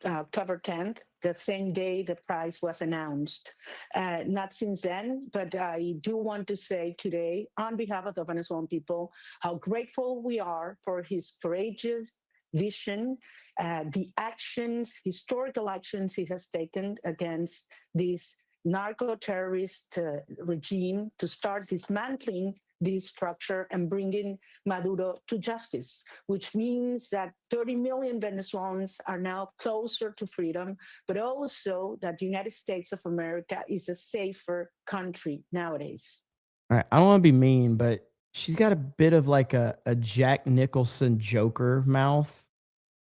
October 10th, the same day the prize was announced. Not since then, but I do want to say today, on behalf of the Venezuelan people, how grateful we are for his courageous vision, the actions, historical actions he has taken against this narco-terrorist regime to start dismantling this structure and bringing Maduro to justice, which means that 30 million Venezuelans are now closer to freedom, but also that the United States of America is a safer country nowadays. All right, I don't want to be mean, but she's got a bit of like a Jack Nicholson Joker mouth.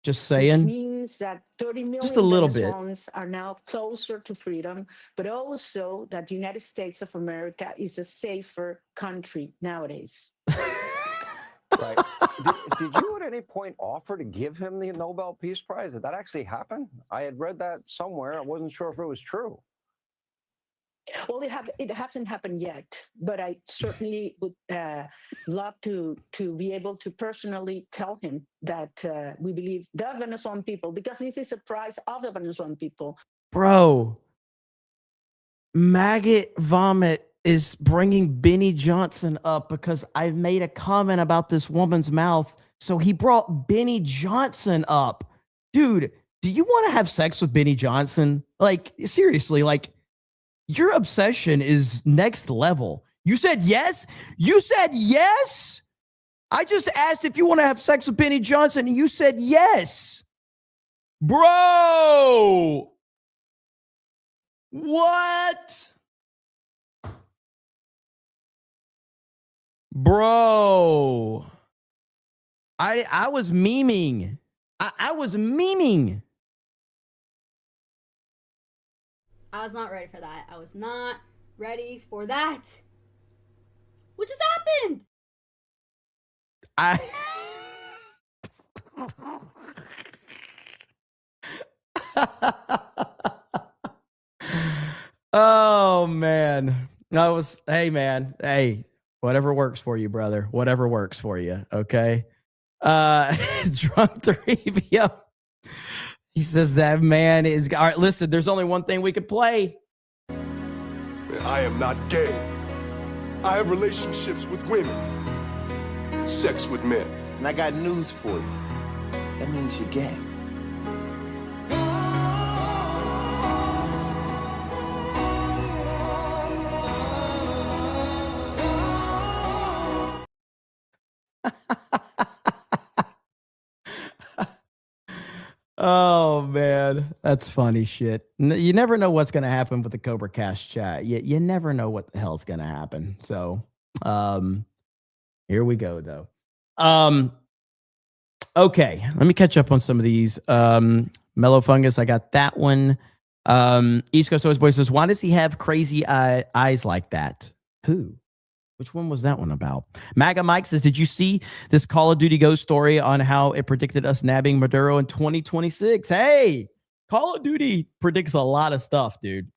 Just which saying. means that 30 million Just a little bit. Venezuelans are now closer to freedom, but also that the United States of America is a safer country nowadays. Right. Did you at any point offer to give him the Nobel Peace Prize? Did that actually happen? I had read that somewhere. I wasn't sure if it was true. Well, it hasn't happened yet, but I certainly would love to be able to personally tell him that we believe the Venezuelan people, because this is a prize of the Venezuelan people. Bro, Maggot Vomit is bringing Benny Johnson up because I've made a comment about this woman's mouth. So he brought Benny Johnson up. Dude, do you want to have sex with Benny Johnson? Like, seriously, like, your obsession is next level. You said yes? You said yes? I just asked if you want to have sex with Benny Johnson, and you said yes. Bro! What? Bro. I was memeing. I was memeing. I was not ready for that. I was not ready for that. What just happened? Oh man. Hey man. Hey, whatever works for you, brother. Whatever works for you. Okay. Drunk 3BO. He says that man is all right. Listen, there's only one thing we could play. I am not gay. I have relationships with women, sex with men. And I got news for you. That means you're gay. Oh man, that's funny shit. You never know what's gonna happen with the CobraCast chat. You never know what the hell's gonna happen. So, here we go though. Okay, let me catch up on some of these. Mellow Fungus, I got that one. East Coast Always Boy says, why does he have crazy eyes like that? Who? Which one was that one about? MAGA Mike says, did you see this Call of Duty Ghost story on how it predicted us nabbing Maduro in 2026? Hey, Call of Duty predicts a lot of stuff, dude.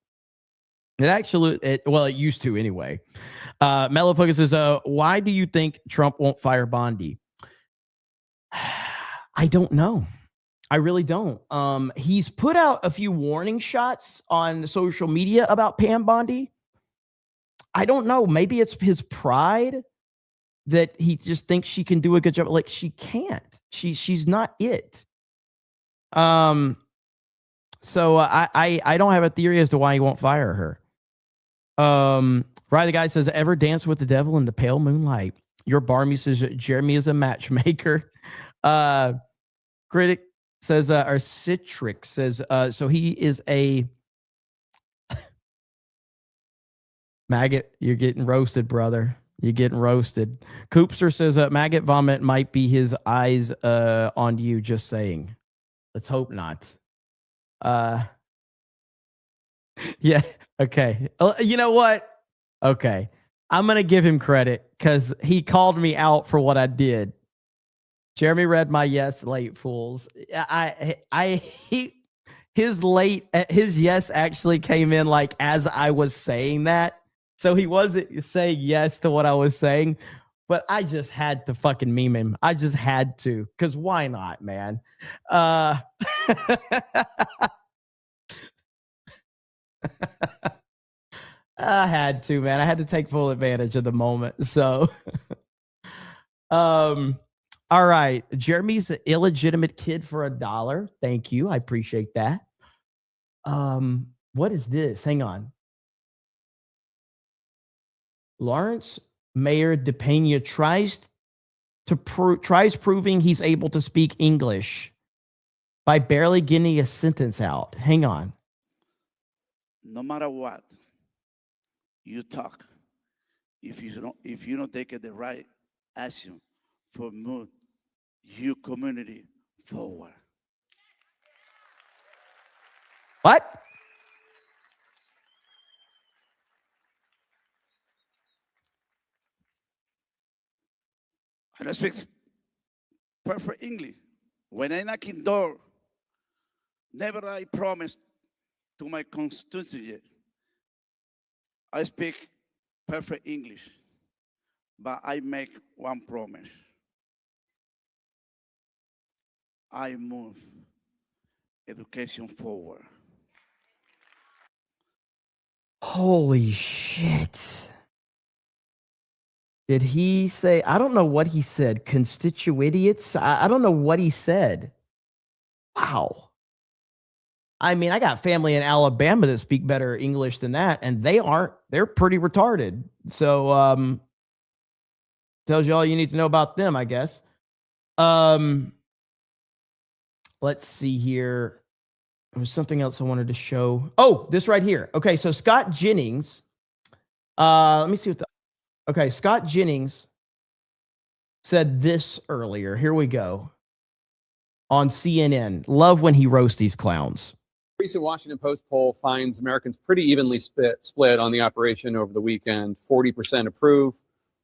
It used to anyway. Mellow Focus says, why do you think Trump won't fire Bondi? I don't know. I really don't. He's put out a few warning shots on social media about Pam Bondi. I don't know. Maybe it's his pride that he just thinks she can do a good job. Like, she can't. She's not it. So I don't have a theory as to why he won't fire her. Riley Guy says, ever dance with the devil in the pale moonlight? Your Barmy says Jeremy is a matchmaker. Critic says, or Citric says, so he is a Maggot. You're getting roasted, brother. You're getting roasted. Coopster says, Maggot Vomit might be his eyes on you. Just saying. Let's hope not. Yeah. Okay. You know what? Okay. I'm going to give him credit because he called me out for what I did. Jeremy read my yes late fools. His yes actually came in like as I was saying that. So he wasn't saying yes to what I was saying, but I just had to fucking meme him. I just had to, because why not, man? I had to, man. I had to take full advantage of the moment. So, all right. Jeremy's an illegitimate kid for $1. Thank you. I appreciate that. What is this? Hang on. Lawrence Mayor DePena tries proving he's able to speak English by barely getting a sentence out. Hang on. No matter what you talk, if you don't take the right action for move your community forward. What? I don't speak perfect English. When I knock in door, never I promise to my constituency. I speak perfect English, but I make one promise. I move education forward. Holy shit. Did he say, I don't know what he said, constituidiots? I don't know what he said. Wow. I mean, I got family in Alabama that speak better English than that, and they're pretty retarded. So, tells you all you need to know about them, I guess. Let's see here. There was something else I wanted to show. Oh, this right here. Okay, so Scott Jennings. Let me see what okay, Scott Jennings said this earlier. Here we go. On CNN. Love when he roasts these clowns. Recent Washington Post poll finds Americans pretty evenly split on the operation over the weekend. 40% approve,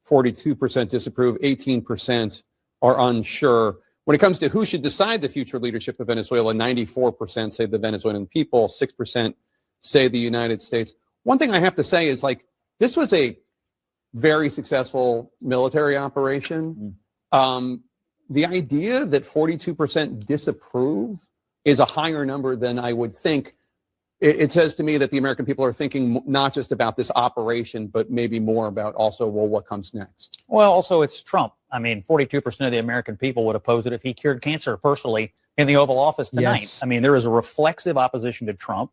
42% disapprove, 18% are unsure. When it comes to who should decide the future leadership of Venezuela, 94% say the Venezuelan people, 6% say the United States. One thing I have to say is, like, this was a very successful military operation. The idea that 42% disapprove is a higher number than I would think. It says to me that the American people are thinking not just about this operation, but maybe more about also, well, what comes next? Well, also it's Trump. I mean, 42% of the American people would oppose it if he cured cancer personally in the Oval Office tonight. Yes. I mean, there is a reflexive opposition to Trump.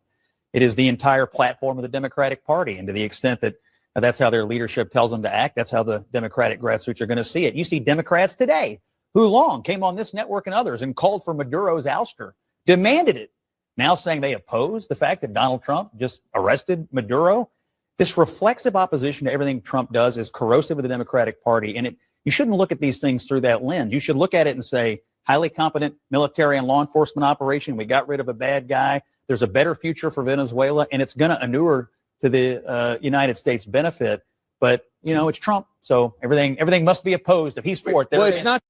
It is the entire platform of the Democratic Party. And to the extent that that's how their leadership tells them to act, that's how the Democratic grassroots are going to see it. You see Democrats today who long came on this network and others and called for Maduro's ouster, demanded it, now saying they oppose the fact that Donald Trump just arrested Maduro. This reflexive opposition to everything Trump does is corrosive of the Democratic Party. And you shouldn't look at these things through that lens. You should look at it and say, highly competent military and law enforcement operation. We got rid of a bad guy. There's a better future for Venezuela, and it's going to inure to the United States benefit. But, you know, it's Trump. So everything must be opposed. If he's for it, Well, it's not.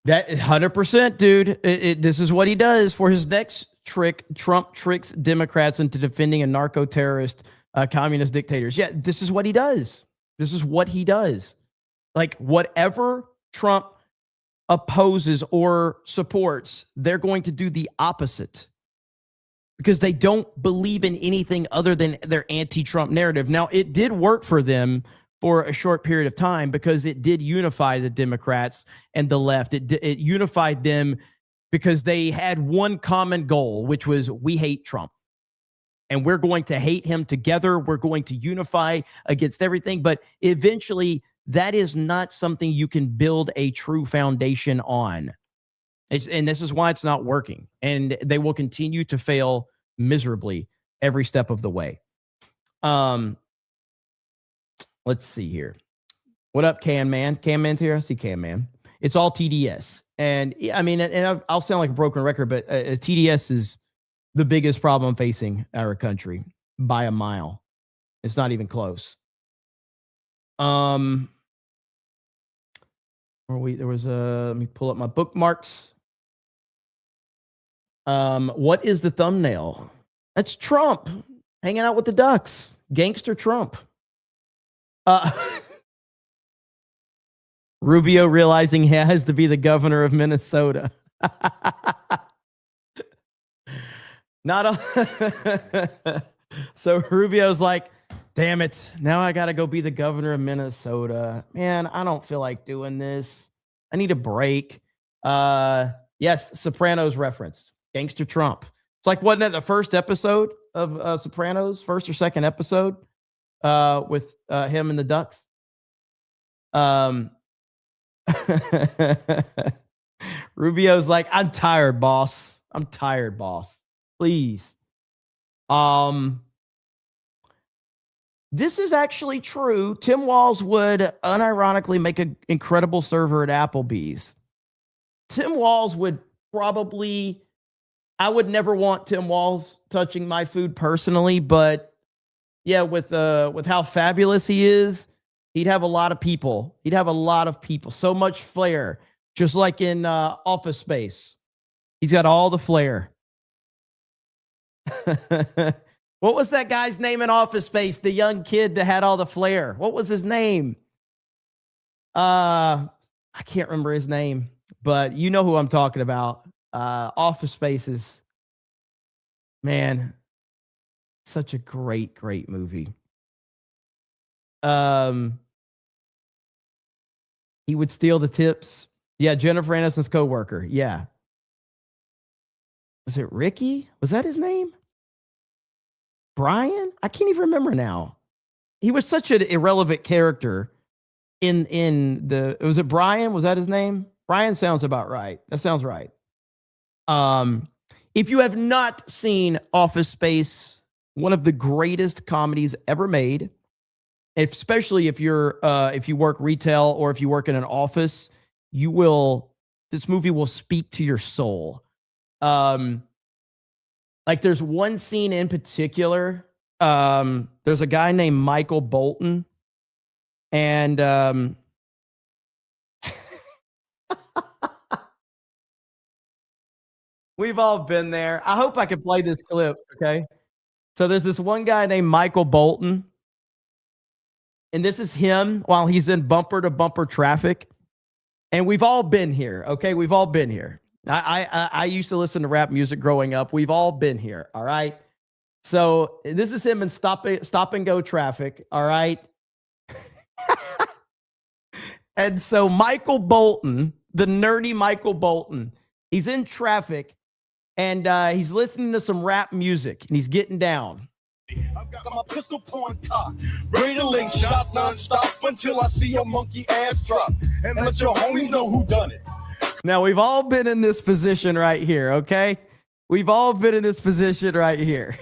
That 100%, dude. This is what he does for his next trick. Trump tricks Democrats into defending a narco-terrorist, communist dictators. Yeah, this is what he does. This is what he does. Like, whatever Trump opposes or supports, they're going to do the opposite because they don't believe in anything other than their anti-Trump narrative. Now, it did work for them for a short period of time because it did unify the Democrats and the left. It unified them because they had one common goal, which was we hate Trump. And we're going to hate him together. We're going to unify against everything. But eventually, that is not something you can build a true foundation on. And this is why it's not working. And they will continue to fail miserably every step of the way. Let's see here. What up, Can Man? Can Man's here? I see Can Man. It's all TDS. And I mean, and I'll sound like a broken record, but TDS is the biggest problem facing our country by a mile. It's not even close. Let me pull up my bookmarks. What is the thumbnail? That's Trump hanging out with the ducks. Gangster Trump. Rubio realizing he has to be the governor of Minnesota. So Rubio's like, damn it, now I gotta go be the governor of Minnesota. Man, I don't feel like doing this. I need a break. Yes, Sopranos reference. Gangster Trump. It's like, wasn't it the first episode of Sopranos? First or second episode with him and the ducks? Rubio's like, I'm tired, boss. I'm tired, boss. Please. This is actually true. Tim Walz would unironically make an incredible server at Applebee's. Tim Walz would probably I would never want Tim Walz touching my food personally, but yeah, with how fabulous he is, he'd have a lot of people. He'd have a lot of people. So much flair, just like in Office Space. He's got all the flair. What was that guy's name in Office Space? The young kid that had all the flair. What was his name? I can't remember his name, but you know who I'm talking about. Office Spaces. Man, such a great, great movie. He would steal the tips. Yeah, Jennifer Aniston's coworker. Yeah. Was it Ricky? Was that his name? Brian? I can't even remember now. He was such an irrelevant character in the, was it Brian? Was that his name? Brian sounds about right. That sounds right. If you have not seen Office Space, one of the greatest comedies ever made, especially if you work retail or if you work in an office, this movie will speak to your soul. Like there's one scene in particular. There's a guy named Michael Bolton, and we've all been there. I hope I can play this clip. Okay. So there's this one guy named Michael Bolton, and this is him while he's in bumper to bumper traffic. And we've all been here. Okay. We've all been here. I used to listen to rap music growing up. We've all been here. All right. So this is him in stop and go traffic. All right. And so Michael Bolton, the nerdy Michael Bolton, he's in traffic and he's listening to some rap music and he's getting down. I've got my pistol point cocked, ready to link shots nonstop until I see your monkey ass drop, and let your homies know who done it. Now, we've all been in this position right here, okay? We've all been in this position right here.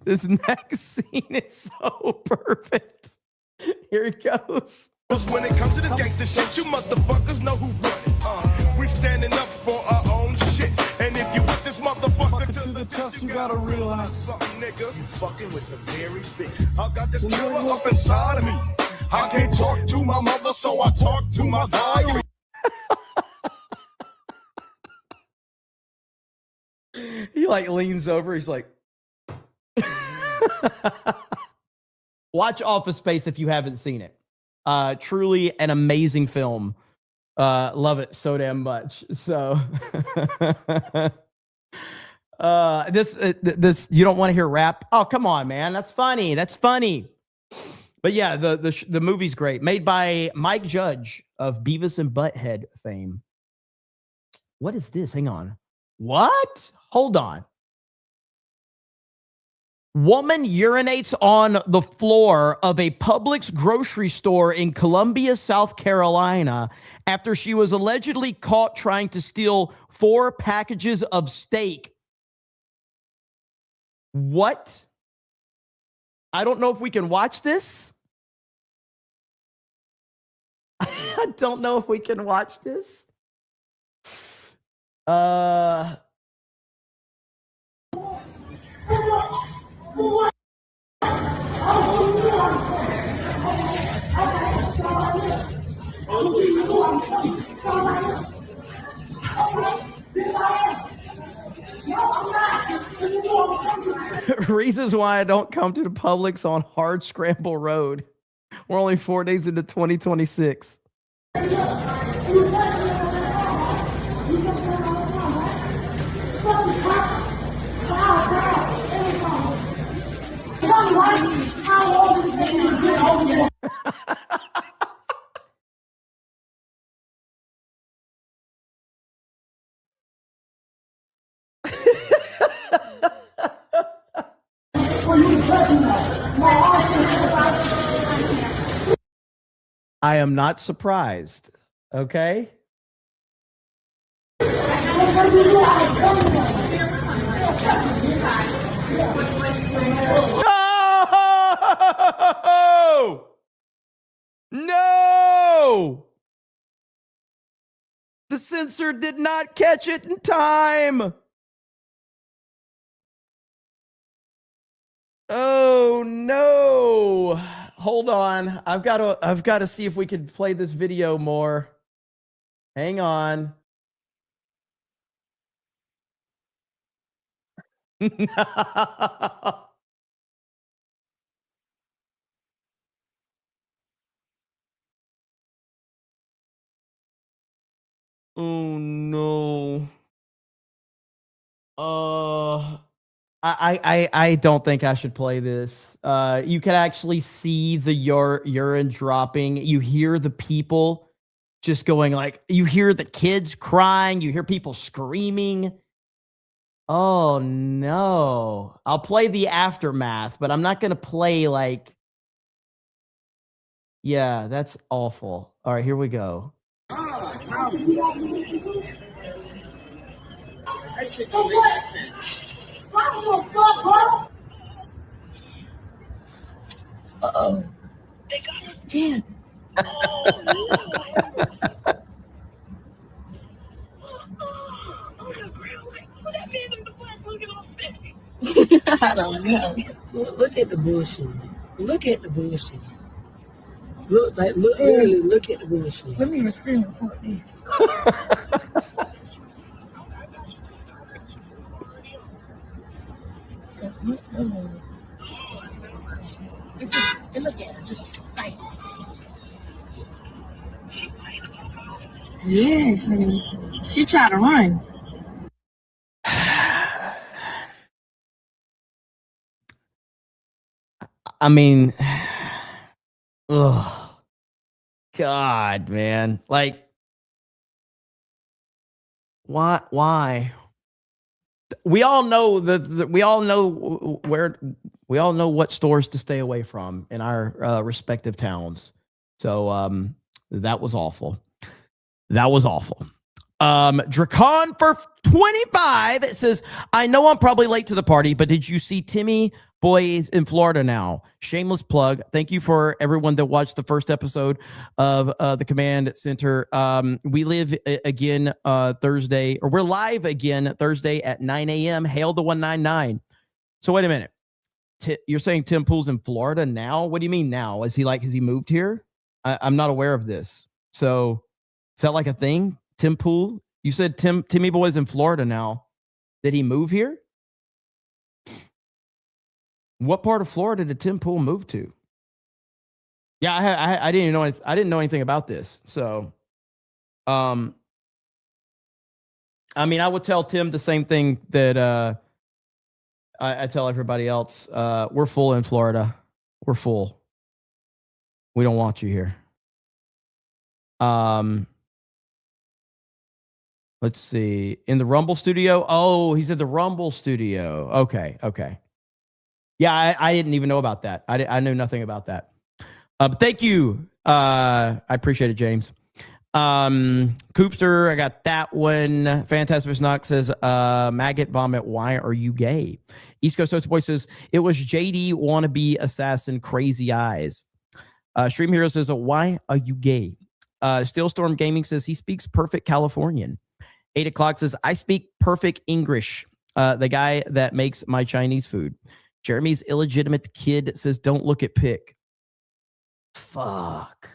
This next scene is so perfect. Here it goes. When it comes to this gangster shit, you motherfuckers know who run it. We standing up for our own shit. And if you with this motherfucker to the test, you gotta realize something, nigga. You fucking with the very bitch. I got this killer up inside of me. I can't talk to my mother, so I talk to my diary. He like leans over. He's like, watch Office Space if you haven't seen it. Truly an amazing film. Love it so damn much. So, this you don't want to hear rap? Oh, come on, man. That's funny. That's funny. But yeah, the movie's great. Made by Mike Judge of Beavis and Butthead fame. What is this? Hang on. What? Hold on. Woman urinates on the floor of a Publix grocery store in Columbia, South Carolina, after she was allegedly caught trying to steal 4 packages of steak. What? I don't know if we can watch this. I don't know if we can watch this. Reasons why I don't come to the Publix on Hard Scramble Road. We're only 4 days into 2026. I am not surprised. Okay. No! No! The censor did not catch it in time. hold on. I've got to see if we can play this video more. Hang on. Oh no. I don't think I should play this. You can actually see the urine dropping. You hear the people just going like, you hear the kids crying. You hear people screaming. Oh no. I'll play the aftermath, but I'm not going to play like, yeah, that's awful. All right, here we go. Uh-oh. They got her again. Oh, no. I don't know. Look at the bullshit. Look at the bullshit. Look, literally, look at the bullshit. Let me screen report this. And look at her, just fight. Yes, honey. She tried to run. I mean, ugh, God, man, like, why? We all know we all know what stores to stay away from in our respective towns. So, that was awful. That was awful. Dracon for 25 says, I know I'm probably late to the party, but did you see Timmy Boy is in Florida now? Shameless plug. Thank you for everyone that watched the first episode of the Command Center. We live again Thursday, or we're live again Thursday at 9 a.m. Hail the 199. So wait a minute. You're saying Tim Pool's in Florida now? What do you mean now? Has he moved here? I'm not aware of this. So is that like a thing? Tim Pool? You said Timmy Boy's in Florida now. Did he move here? What part of Florida did Tim Pool move to? Yeah, I didn't even know. I didn't know anything about this. So, I mean, I would tell Tim the same thing that I tell everybody else. We're full in Florida. We're full. We don't want you here. Let's see. In the Rumble studio? Oh, he's at the Rumble studio. Okay. Yeah, I didn't even know about that. I knew nothing about that. But thank you. I appreciate it, James. Coopster, I got that one. Fantastic Snock says, maggot vomit, why are you gay? East Coast Toast Boy says, it was JD wannabe assassin crazy eyes. Stream Hero says, why are you gay? Steelstorm Gaming says, he speaks perfect Californian. 8 o'clock says, I speak perfect English. The guy that makes my Chinese food. Jeremy's illegitimate kid says, don't look at pic. Fuck.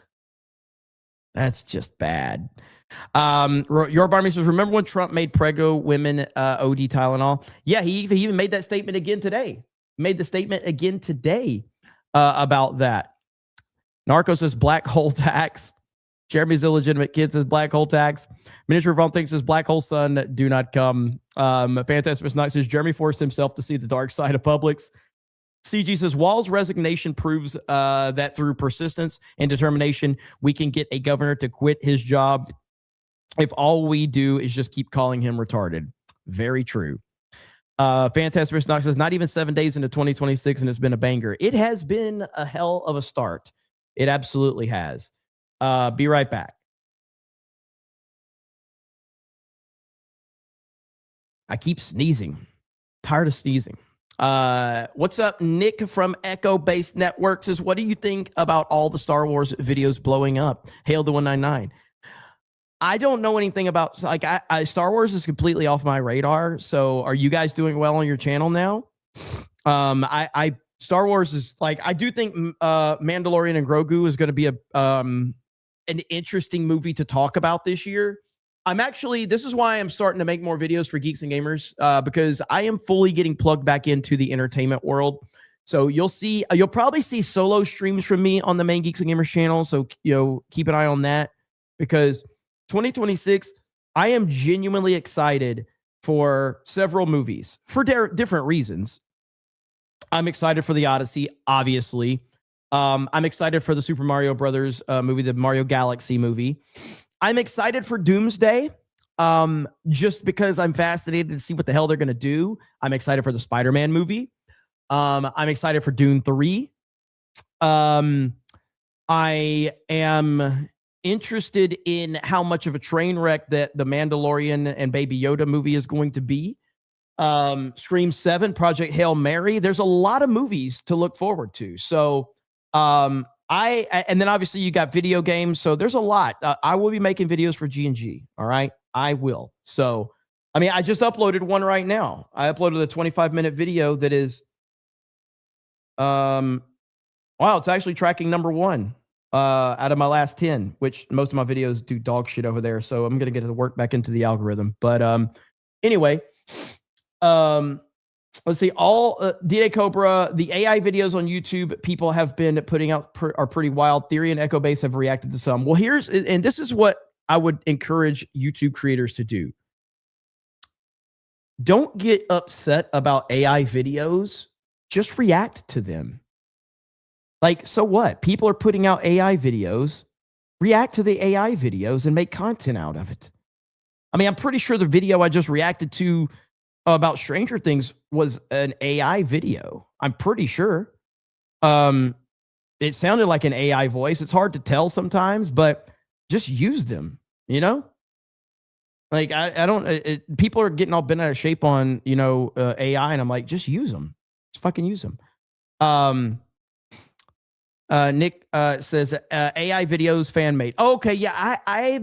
That's just bad. Your Barmy says, remember when Trump made prego women OD Tylenol? Yeah, he even made that statement again today. Made the statement again today about that. Narco says black hole tax. Jeremy's illegitimate kid says black hole tax. Miniature Von thinks says black hole sun do not come. Fantastic Snock says Jeremy forced himself to see the dark side of Publix. CG says Wall's resignation proves that through persistence and determination, we can get a governor to quit his job if all we do is just keep calling him retarded. Very true. Fantastic Snock says not even 7 days into 2026 and it's been a banger. It has been a hell of a start. It absolutely has. Be right back. I keep sneezing. Tired of sneezing. What's up, Nick from Echo Based Network says, what do you think about all the Star Wars videos blowing up? Hail the 199. I don't know anything about, like, Star Wars is completely off my radar. So are you guys doing well on your channel now? I Star Wars is like, I do think Mandalorian and Grogu is going to be an interesting movie to talk about this year. This is why I'm starting to make more videos for Geeks and Gamers, because I am fully getting plugged back into the entertainment world. So you'll probably see solo streams from me on the main Geeks and Gamers channel. So, keep an eye on that, because 2026, I am genuinely excited for several movies for different reasons. I'm excited for the Odyssey, obviously. I'm excited for the Super Mario Brothers movie, the Mario Galaxy movie. I'm excited for Doomsday, just because I'm fascinated to see what the hell they're going to do. I'm excited for the Spider-Man movie. I'm excited for Dune 3. I am interested in how much of a train wreck that the Mandalorian and Baby Yoda movie is going to be. Scream 7, Project Hail Mary. There's a lot of movies to look forward to. So, and then obviously you got video games. So there's a lot. I will be making videos for G&G. All right. I will. So, I just uploaded one right now. I uploaded a 25-minute video that is, wow, it's actually tracking number 1 out of my last 10, which most of my videos do dog shit over there. So I'm going to get it to work back into the algorithm. But anyway, let's see, DA Cobra, the AI videos on YouTube people have been putting out are pretty wild. Theory and Echo Base have reacted to some. Well, this is what I would encourage YouTube creators to do. Don't get upset about AI videos. Just react to them. Like, so what? People are putting out AI videos. React to the AI videos and make content out of it. I'm pretty sure the video I just reacted to about Stranger Things was an AI video. I'm pretty sure. It sounded like an AI voice. It's hard to tell sometimes, but just use them, Like, I don't, people are getting all bent out of shape on, AI, and I'm like, just use them. Just fucking use them. Nick says AI videos fan made. Okay, yeah, I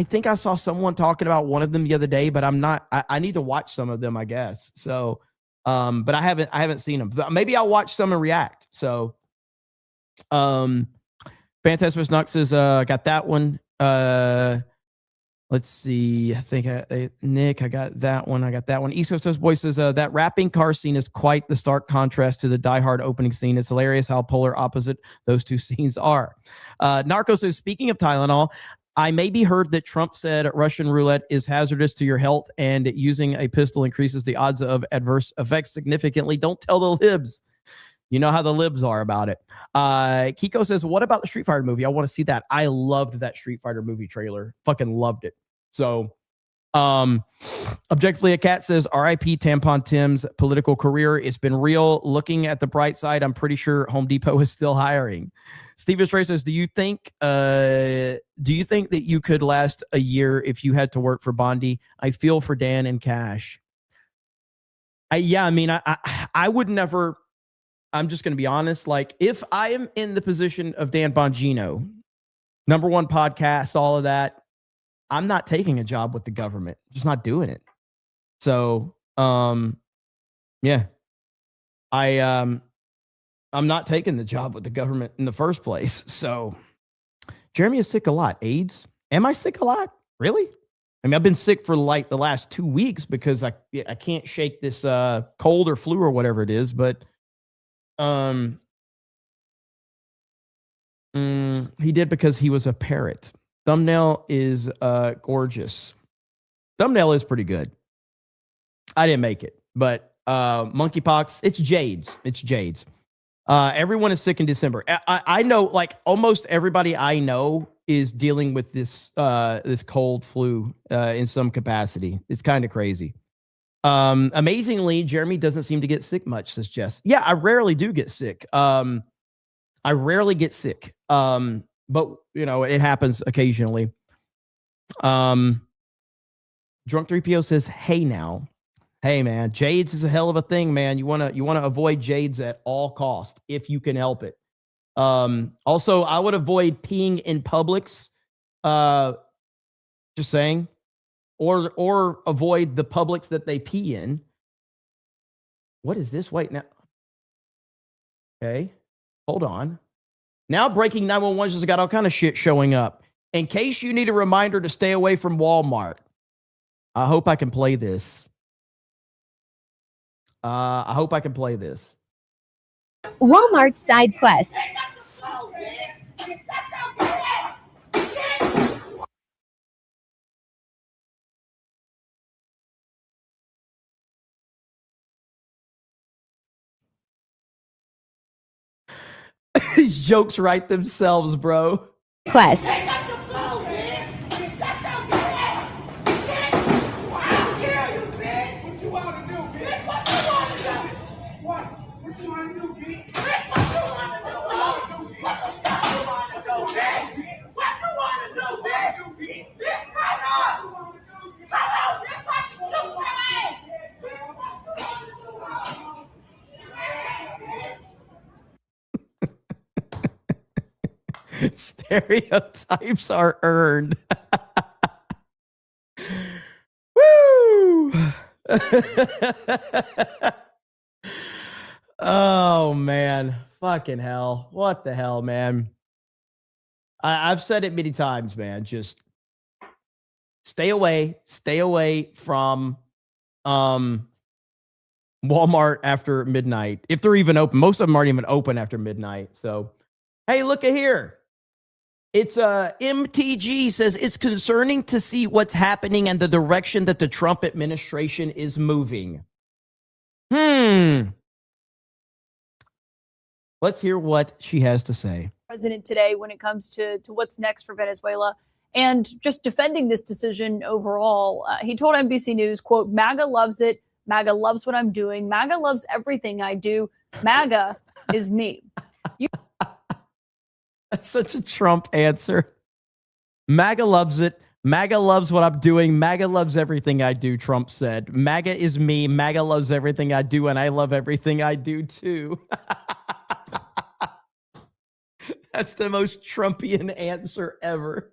think I saw someone talking about one of them the other day, but I need to watch some of them, I guess. So, but I haven't seen them. But maybe I'll watch some and react. So, Fantastic Nux says, got that one. Let's see. I think Nick, I got that one. East Coast Boy says that rapping car scene is quite the stark contrast to the Die Hard opening scene. It's hilarious how polar opposite those two scenes are. Narco says, speaking of Tylenol, I maybe heard that Trump said Russian roulette is hazardous to your health and using a pistol increases the odds of adverse effects significantly. Don't tell the libs. You know how the libs are about it. Kiko says, what about the Street Fighter movie? I want to see that. I loved that Street Fighter movie trailer. Fucking loved it. So, Objectively, a cat says, RIP Tampon Tim's political career. It's been real. Looking at the bright side, I'm pretty sure Home Depot is still hiring. Steven Stray says, do you think that you could last a year if you had to work for Bondi? I feel for Dan and Cash. I would never. I'm just going to be honest. Like, if I am in the position of Dan Bongino, #1 podcast, all of that, I'm not taking a job with the government. Just not doing it. So, yeah, I'm not taking the job with the government in the first place. So, Jeremy is sick a lot. AIDS? Am I sick a lot? Really? I mean, I've been sick for like the last 2 weeks because I can't shake this cold or flu or whatever it is. But he did because he was a parrot. Thumbnail is gorgeous. Thumbnail is pretty good. I didn't make it, but monkeypox. It's Jade's. Everyone is sick in December. I know, like, almost everybody I know is dealing with this this cold flu in some capacity. It's kind of crazy. Amazingly, Jeremy doesn't seem to get sick much, says Jess. Yeah, I rarely do get sick. I rarely get sick. But you know, it happens occasionally. Drunk 3PO says, hey now. Hey man, Jades is a hell of a thing, man. You wanna avoid Jades at all cost if you can help it. Also, I would avoid peeing in Publix. Just saying. Or avoid the Publix that they pee in. What is this? Wait, now. Okay. Hold on. Now breaking 911 just got all kind of shit showing up. In case you need a reminder to stay away from Walmart. I hope I can play this. Walmart side quest. These jokes write themselves, bro. Quest. Stereotypes are earned. Woo! Oh, man. Fucking hell. What the hell, man? I've said it many times, man. Just stay away from Walmart after midnight. If they're even open. Most of them aren't even open after midnight. So, hey, look at here. It's MTG says it's concerning to see what's happening and the direction that the Trump administration is moving. Let's hear what she has to say. President today when it comes to what's next for Venezuela and just defending this decision overall. He told NBC News, quote, MAGA loves it. MAGA loves what I'm doing. MAGA loves everything I do. MAGA is me. That's such a Trump answer. MAGA loves it. MAGA loves what I'm doing. MAGA loves everything I do, Trump said. MAGA is me. MAGA loves everything I do, and I love everything I do too. That's the most Trumpian answer ever.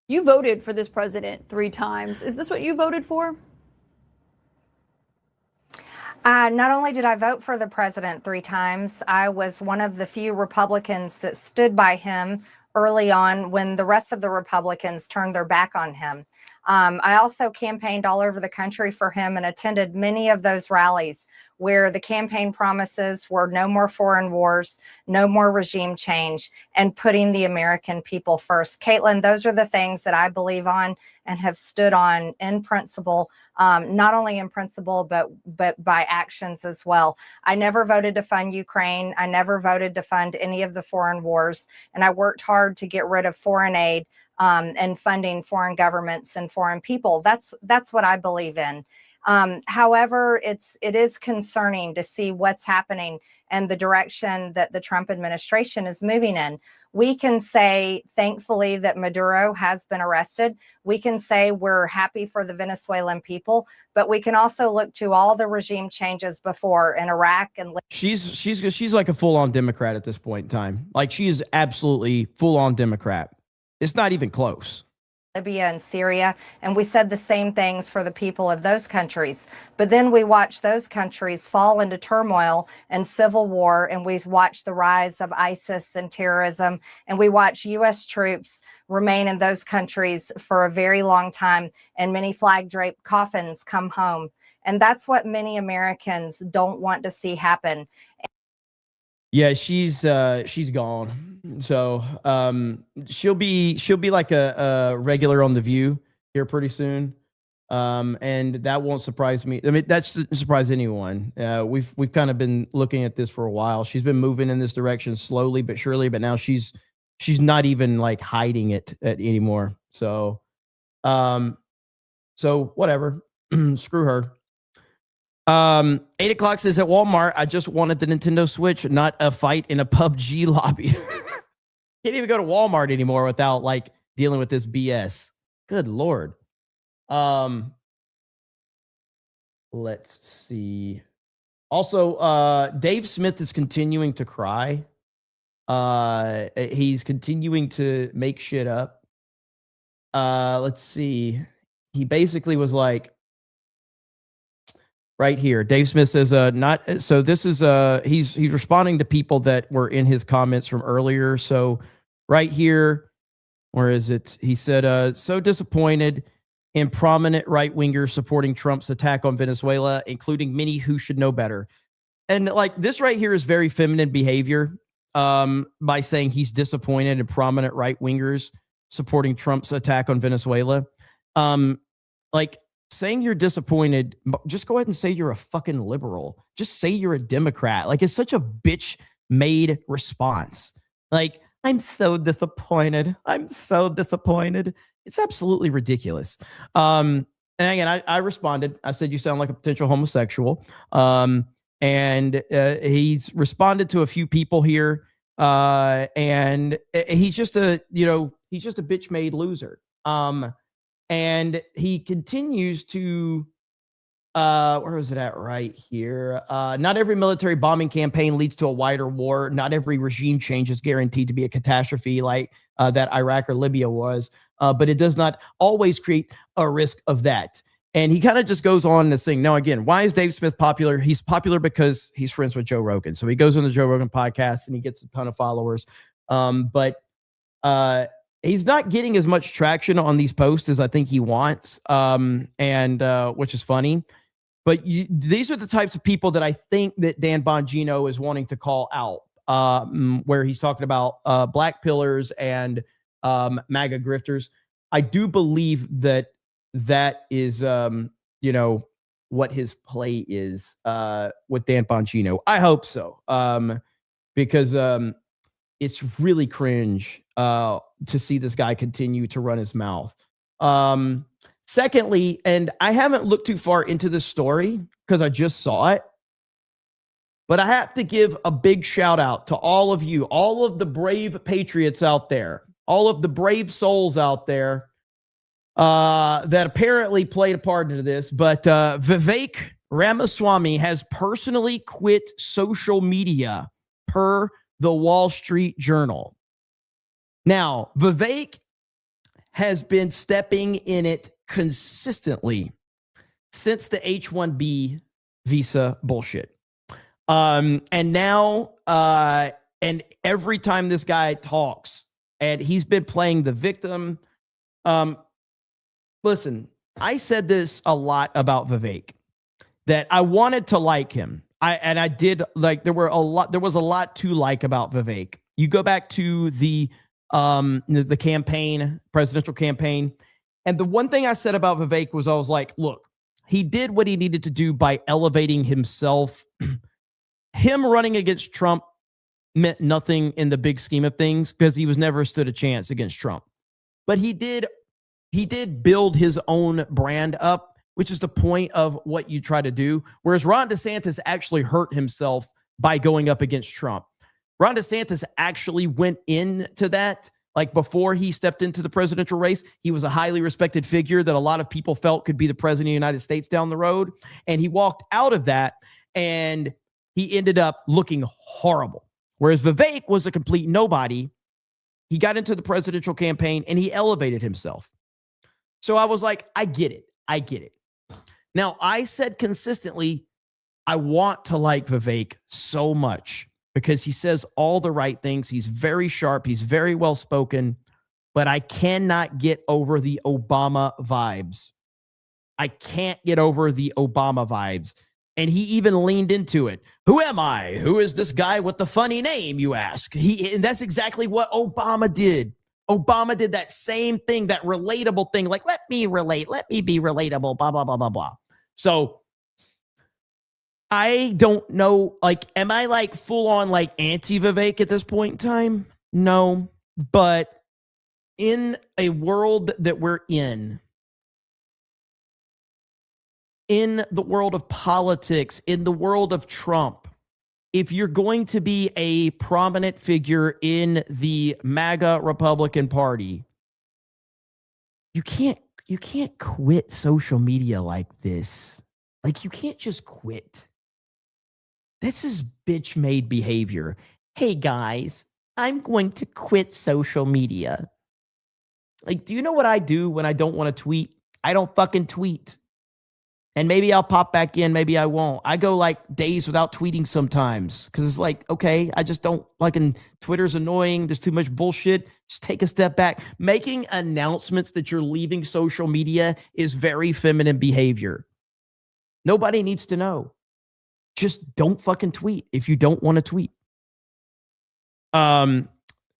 You voted for this president 3 times. Is this what you voted for? Not only did I vote for the president 3 times, I was one of the few Republicans that stood by him early on when the rest of the Republicans turned their back on him. I also campaigned all over the country for him and attended many of those rallies where the campaign promises were no more foreign wars, no more regime change, and putting the American people first. Caitlin, those are the things that I believe on and have stood on in principle, not only in principle, but by actions as well. I never voted to fund Ukraine. I never voted to fund any of the foreign wars. And I worked hard to get rid of foreign aid and funding foreign governments and foreign people. That's what I believe in. However, it is concerning to see what's happening and the direction that the Trump administration is moving in. We can say, thankfully, that Maduro has been arrested. We can say we're happy for the Venezuelan people, but we can also look to all the regime changes before in Iraq and She's like a full-on Democrat at this point in time. Like, she is absolutely full-on Democrat. It's not even close. Libya and Syria, and we said the same things for the people of those countries. But then we watched those countries fall into turmoil and civil war, and we watched the rise of ISIS and terrorism, and we watched U.S. troops remain in those countries for a very long time, and many flag-draped coffins come home. And that's what many Americans don't want to see happen. Yeah, she's gone. So she'll be like a regular on The View here pretty soon. And that won't surprise me. I mean, that shouldn't surprise anyone. We've kind of been looking at this for a while. She's been moving in this direction slowly but surely, but now she's not even like hiding it anymore. So whatever. Screw her. 8 o'clock says at Walmart, I just wanted the Nintendo Switch, not a fight in a PUBG lobby. Can't even go to Walmart anymore without like dealing with this BS. Good Lord. Let's see. Also, Dave Smith is continuing to cry. He's continuing to make shit up. Let's see. He basically was like, right here. Dave Smith says, not, so this is, he's responding to people that were in his comments from earlier. So right here, where is it? He said, so disappointed in prominent right-wingers supporting Trump's attack on Venezuela, including many who should know better. And like this right here is very feminine behavior, by saying he's disappointed in prominent right-wingers supporting Trump's attack on Venezuela. Like saying you're disappointed, just go ahead and say you're a fucking liberal. Just say you're a Democrat. Like it's such a bitch-made response. Like, I'm so disappointed. I'm so disappointed. It's absolutely ridiculous. And again, I responded. I said, you sound like a potential homosexual. And he's responded to a few people here. And he's just a bitch-made loser. And he continues to, where was it at right here? Not every military bombing campaign leads to a wider war. Not every regime change is guaranteed to be a catastrophe like that Iraq or Libya was. But it does not always create a risk of that. And he kind of just goes on to sing. Now, again, why is Dave Smith popular? He's popular because he's friends with Joe Rogan. So he goes on the Joe Rogan podcast and he gets a ton of followers. But he's not getting as much traction on these posts as I think he wants, and which is funny. But these are the types of people that I think that Dan Bongino is wanting to call out, where he's talking about black pillars and MAGA grifters. I do believe that is, what his play is with Dan Bongino. I hope so, because it's really cringe to see this guy continue to run his mouth. Secondly, and I haven't looked too far into this story because I just saw it, but I have to give a big shout out to all of you, all of the brave patriots out there, all of the brave souls out there that apparently played a part into this. But Vivek Ramaswamy has personally quit social media per the Wall Street Journal. Now, Vivek has been stepping in it consistently since the H-1B visa bullshit. And now, and every time this guy talks, and he's been playing the victim. Listen, I said this a lot about Vivek, that I wanted to like him. I did. Like, there was a lot to like about Vivek. You go back to the campaign, presidential campaign. And the one thing I said about Vivek was, I was like, look, he did what he needed to do by elevating himself. Him running against Trump meant nothing in the big scheme of things because he was never stood a chance against Trump. But he did build his own brand up, which is the point of what you try to do. Whereas Ron DeSantis actually hurt himself by going up against Trump. Ron DeSantis actually went into that. Like, before he stepped into the presidential race, he was a highly respected figure that a lot of people felt could be the president of the United States down the road. And he walked out of that and he ended up looking horrible. Whereas Vivek was a complete nobody. He got into the presidential campaign and he elevated himself. So I was like, I get it. I get it. Now, I said consistently, I want to like Vivek so much because he says all the right things. He's very sharp. He's very well spoken, but I cannot get over the Obama vibes. I can't get over the Obama vibes. And he even leaned into it. Who am I? Who is this guy with the funny name, you ask? And that's exactly what Obama did. Obama did that same thing, that relatable thing. Like, let me relate. Let me be relatable, blah, blah, blah, blah, blah. So I don't know, like, am I like full on like anti-Vivek at this point in time? No. But in a world that we're in the world of politics, in the world of Trump, if you're going to be a prominent figure in the MAGA Republican Party, you can't quit social media like this. Like, you can't just quit. This is bitch-made behavior. Hey, guys, I'm going to quit social media. Like, do you know what I do when I don't want to tweet? I don't fucking tweet. And maybe I'll pop back in, maybe I won't. I go like days without tweeting sometimes because it's like, okay, I just don't like, and Twitter's annoying. There's too much bullshit. Just take a step back. Making announcements that you're leaving social media is very feminine behavior. Nobody needs to know. Just don't fucking tweet if you don't want to tweet.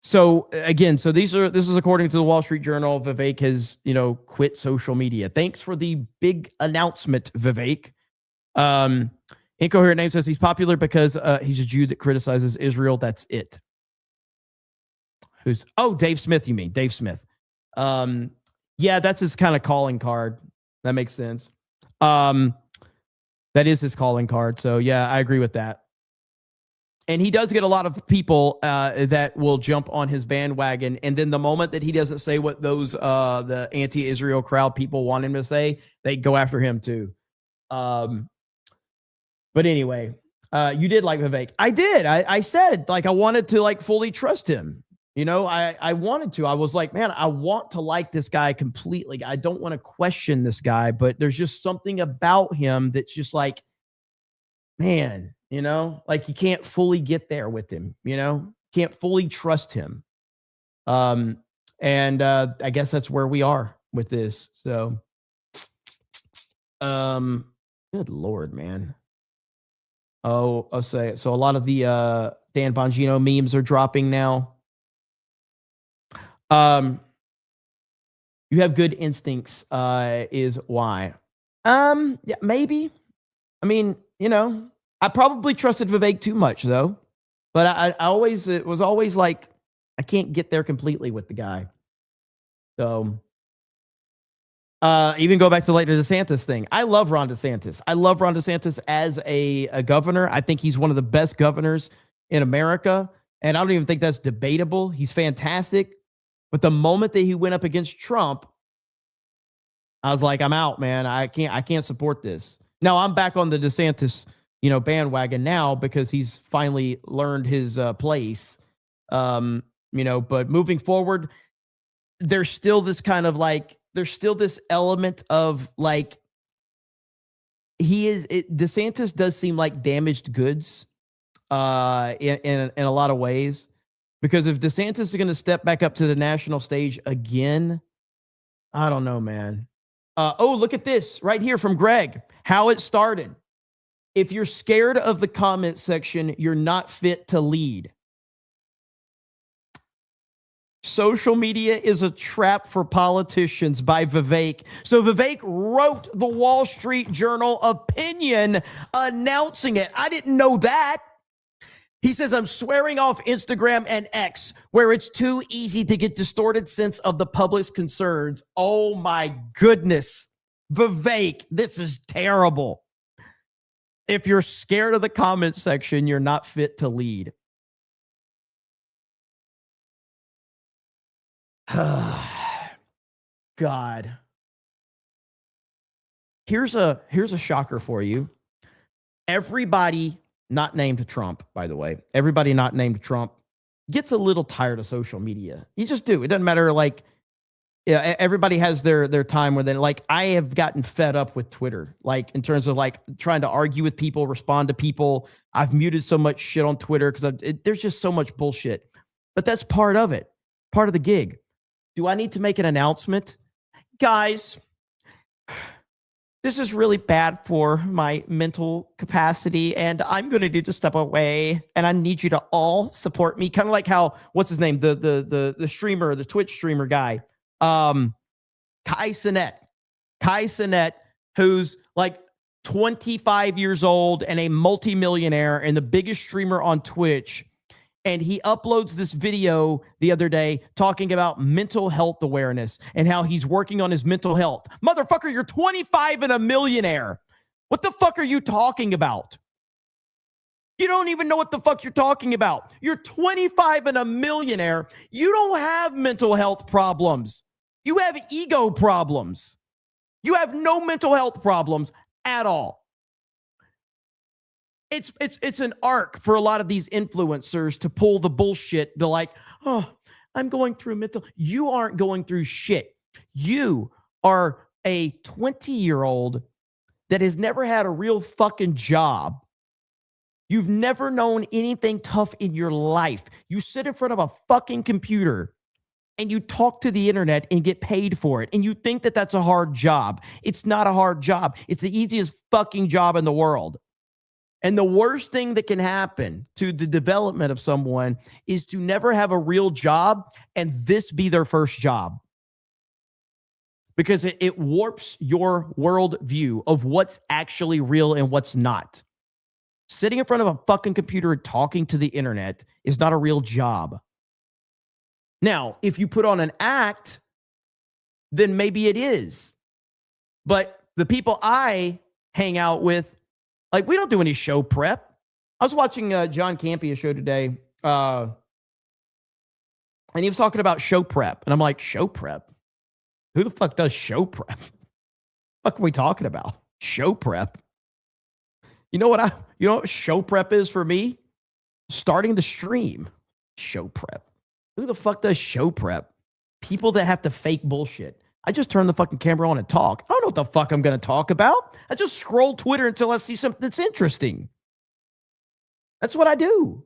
So again, this is according to the Wall Street Journal. Vivek has, quit social media. Thanks for the big announcement, Vivek. Incoherent Name says he's popular because he's a Jew that criticizes Israel. That's it. Dave Smith, you mean Dave Smith. Yeah, that's his kind of calling card. That makes sense. That is his calling card. So yeah, I agree with that. And he does get a lot of people that will jump on his bandwagon. And then the moment that he doesn't say what those the anti-Israel crowd people want him to say, they go after him too. But anyway, you did like Vivek. I did. I said, like, I wanted to like fully trust him. I wanted to. I was like, man, I want to like this guy completely. I don't want to question this guy, but there's just something about him that's just like, man, like you can't fully get there with him, can't fully trust him. And I guess that's where we are with this. So, good Lord, man. I'll say it. So a lot of the Dan Bongino memes are dropping now. You have good instincts, is why. Yeah, maybe. I mean, I probably trusted Vivek too much though, but it was always like, I can't get there completely with the guy. So, even go back to like the DeSantis thing. I love Ron DeSantis. I love Ron DeSantis as a governor. I think he's one of the best governors in America. And I don't even think that's debatable. He's fantastic. But the moment that he went up against Trump, I was like, I'm out, man. I can't support this. Now I'm back on the DeSantis, bandwagon now because he's finally learned his place. But moving forward, there's still this kind of like, there's still this element of like, DeSantis does seem like damaged goods in a lot of ways, because if DeSantis is going to step back up to the national stage again, I don't know, man. Look at this right here from Greg, how it started. If you're scared of the comment section, you're not fit to lead. Social media is a trap for politicians by Vivek. So Vivek wrote the Wall Street Journal opinion announcing it. I didn't know that. He says, I'm swearing off Instagram and X, where it's too easy to get distorted sense of the public's concerns. Oh my goodness. Vivek, this is terrible. If you're scared of the comment section, you're not fit to lead. God. Here's a shocker for you. Everybody not named Trump, by the way, everybody not named Trump gets a little tired of social media. You just do. It doesn't matter. Like, yeah, everybody has their time where then, like, I have gotten fed up with Twitter, like in terms of like trying to argue with people, respond to people. I've muted so much shit on Twitter because there's just so much bullshit. But that's part of it, part of the gig. Do I need to make an announcement? Guys, this is really bad for my mental capacity, and I'm going to need to step away, and I need you to all support me. Kind of like how, what's his name? The streamer, the Twitch streamer guy. Kai Cenat, who's like 25 years old and a multimillionaire and the biggest streamer on Twitch. And he uploads this video the other day talking about mental health awareness and how he's working on his mental health. Motherfucker, you're 25 and a millionaire. What the fuck are you talking about? You don't even know what the fuck you're talking about. You're 25 and a millionaire. You don't have mental health problems. You have ego problems. You have no mental health problems at all. It's an arc for a lot of these influencers to pull the bullshit. They're like, oh, I'm going through mental. You aren't going through shit. You are a 20-year-old that has never had a real fucking job. You've never known anything tough in your life. You sit in front of a fucking computer and you talk to the internet and get paid for it. And you think that that's a hard job. It's not a hard job. It's the easiest fucking job in the world. And the worst thing that can happen to the development of someone is to never have a real job and this be their first job. Because it warps your worldview of what's actually real and what's not. Sitting in front of a fucking computer and talking to the internet is not a real job. Now, if you put on an act, then maybe it is. But the people I hang out with, like, we don't do any show prep. I was watching John Campea show today, and he was talking about show prep. And I'm like, show prep? Who the fuck does show prep? What are we talking about? Show prep? You know what show prep is for me? Starting the stream. Show prep. Who the fuck does show prep? People that have to fake bullshit. I just turn the fucking camera on and talk. I don't know what the fuck I'm going to talk about. I just scroll Twitter until I see something that's interesting. That's what I do.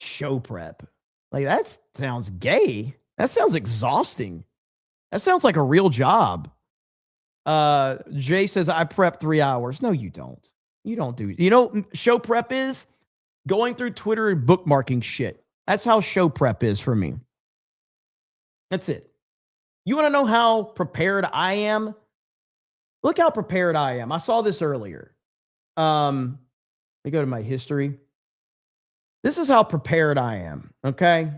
Show prep. Like, that sounds gay. That sounds exhausting. That sounds like a real job. Jay says, I prep 3 hours. No, you don't. You don't do. You know, show prep is going through Twitter and bookmarking shit. That's how show prep is for me. That's it. You want to know how prepared I am? Look how prepared I am. I saw this earlier. Let me go to my history. This is how prepared I am, okay?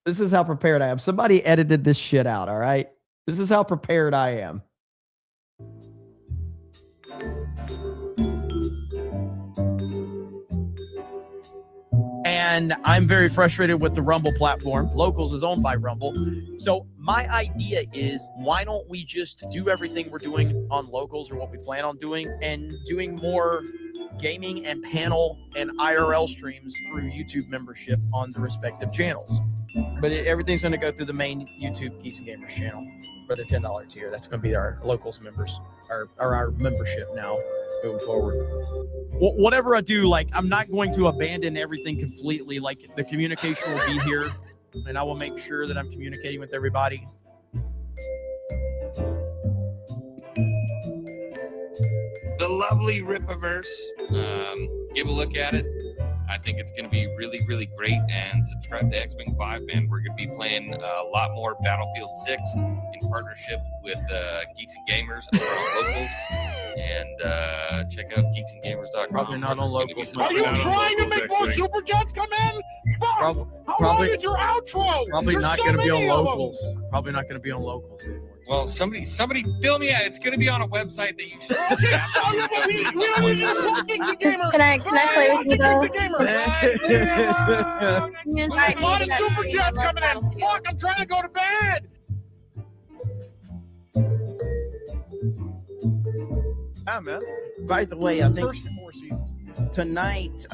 This is how prepared I am. Somebody edited this shit out, all right? This is how prepared I am. And I'm very frustrated with the Rumble platform. Locals is owned by Rumble. So my idea is, why don't we just do everything we're doing on Locals, or what we plan on doing, and doing more gaming and panel and IRL streams through YouTube membership on the respective channels. But everything's going to go through the main YouTube Geeks and Gamers channel for the $10 tier. That's going to be our Locals members, or our membership now moving forward. Whatever I do, like, I'm not going to abandon everything completely. Like, the communication will be here, and I will make sure that I'm communicating with everybody. The lovely Rippaverse. Give a look at it. I think it's going to be really, really great. And subscribe to X-Wing 5, man. We're going to be playing a lot more Battlefield 6 in partnership with Geeks and Gamers and on Locals. And check out geeksandgamers.com. Probably not on Locals. Are you trying to make more Super Chats come in? Fuck! How long is your outro? Probably There's not so going to be many on of them. Locals. Probably not going to be on Locals anymore. Well, somebody fill me out. It's going to be on a website that you should. Okay, so we don't need you to plug Geeks and Gamers. Can I play with you though? A lot of Super Chats coming in. Fuck, I'm trying to go to bed. Yeah, man. By the way, I think First 4 seasons. tonight,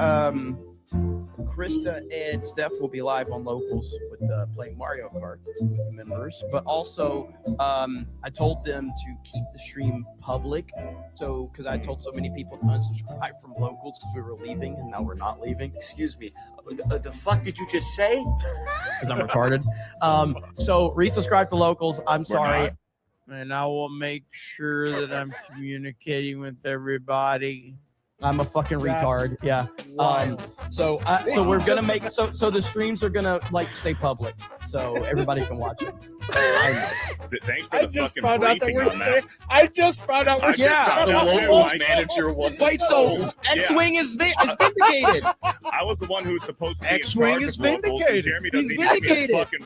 Krista and Steph will be live on Locals with playing Mario Kart with the members. But also, I told them to keep the stream public. So, because I told so many people to unsubscribe from Locals because we were leaving, and now we're not leaving. Excuse me. The fuck did you just say? Because I'm retarded. So resubscribe to Locals. I'm sorry. And I will make sure that I'm communicating with everybody. I'm a fucking retard. Yeah. So we're gonna make so the streams are gonna like stay public, so everybody can watch it. Thanks for I the just fucking found out that briefing we're on that. I just found out we're The locals manager was Wait, so X-Wing is vindicated. I was the one who was supposed to be X-Wing in charge is of locals, and vindicated. Jeremy doesn't He's even give me a vindicated. fucking.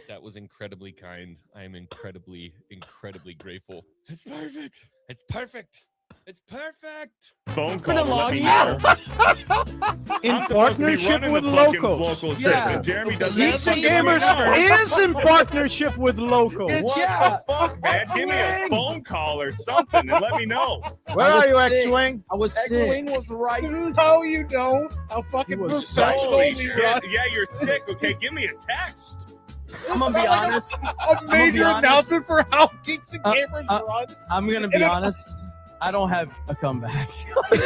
That was incredibly kind. I am incredibly, incredibly grateful. It's perfect. It's perfect. It's perfect. Phone been call. a to long let me year. know. In I'm supposed to be partnership running with the fucking locals. local shit, Yeah. but Jeremy doesn't. Geeks and fucking Gamers know. is in partnership with locals. What the fuck, man? Give me a phone call or something and let me know. Where are you, X-Wing? I was X-Wing sick. was right. No, you don't. How fucking professional Holy we shit. run. Yeah, you're sick. Okay, give me a text. I'm gonna be honest. A major announcement for how Geeks and Gamers runs. I'm gonna be honest. I don't have a comeback. Like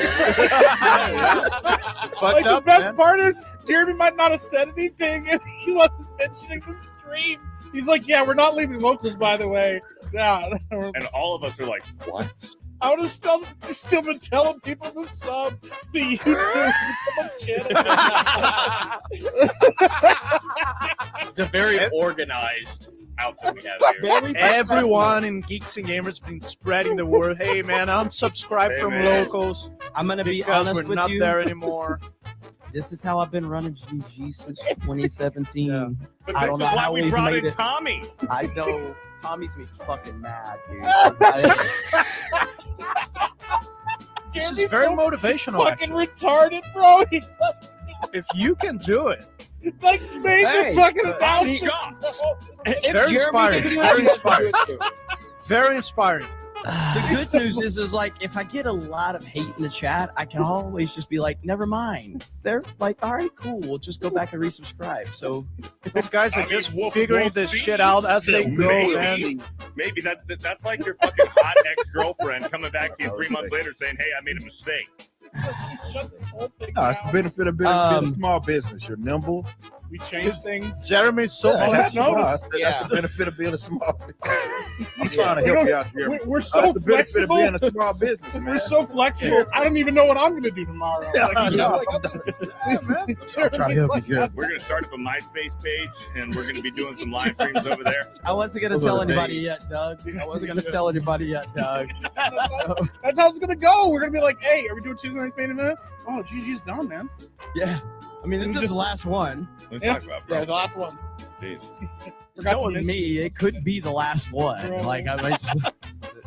the best part is Jeremy might not have said anything if he wasn't mentioning the stream. He's like, "Yeah, we're not leaving locals, by the way." Yeah, And all of us are like, what? I would have still been telling people to sub the YouTube channel. It's a very organized outfit we have here. Everyone in Geeks and Gamers has been spreading the word. Hey, man, unsubscribe Hey, from man. locals. I'm gonna be because honest we're with not you. there anymore. This is how I've been running GG since 2017. But I this don't is know why how we we've brought made in it. Tommy. I know Tommy's me fucking mad, dude. This is Jeremy's very so motivational. fucking retarded, bro. He's If you can do it, like made Hey, the fucking but- announcement. very inspiring. Very inspiring. Very inspiring. The good news is like if I get a lot of hate in the chat, I can always just be like, never mind. They're like, all right, cool. We'll just go back and resubscribe. So These guys are I mean, just we'll figuring this see. shit out as they go, Maybe. man. Maybe that's like your fucking hot ex-girlfriend coming back to you 3 months later saying, "Hey, I made a mistake." Shut this whole thing No, it's the down. benefit of being a small business. You're nimble. We change things. Jeremy's so Yeah, that's, noticed. that's the benefit of being a small business. I'm trying to help you out here. We're so That's the benefit flexible. of being a small business, man. We're so flexible. I don't even know what I'm gonna do tomorrow. Yeah, Like, I he's know. just like, I'm trying to help you, Jeremy. We're gonna start up a MySpace page and we're gonna be doing some live streams over there. I wasn't gonna Those tell are the anybody days. yet, Doug. I wasn't gonna tell anybody yet, Doug. that's how it's gonna go. We're gonna be like, "Hey, are we doing Tuesday night's main event?" Oh, GG's done, man. Yeah. I mean, this is the last one. What are you Yeah, talking about, bro? yeah, the last one. Jeez. Forgot to Knowing mention. me, it could be the last one. Bro. Like I might just,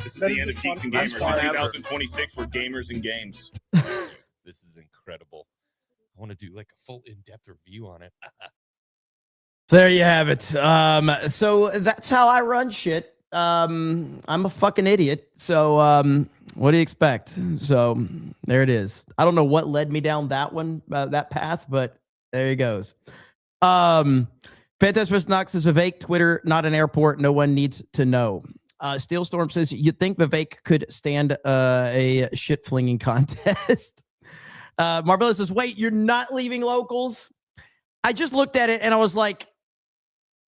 This is the end of Geeks and I'm Gamers. sorry. In 2026, we're gamers and games. This is incredible. I want to do like a full in-depth review on it. There you have it. So that's how I run shit. I'm a fucking idiot. So what do you expect? So there it is. I don't know what led me down that one, that path, but there he goes. Fantastic Knox says Vivek, Twitter, not an airport. No one needs to know. Steel Storm says, you'd think Vivek could stand a shit flinging contest. Marbella says, wait, you're not leaving locals? I just looked at it and I was like,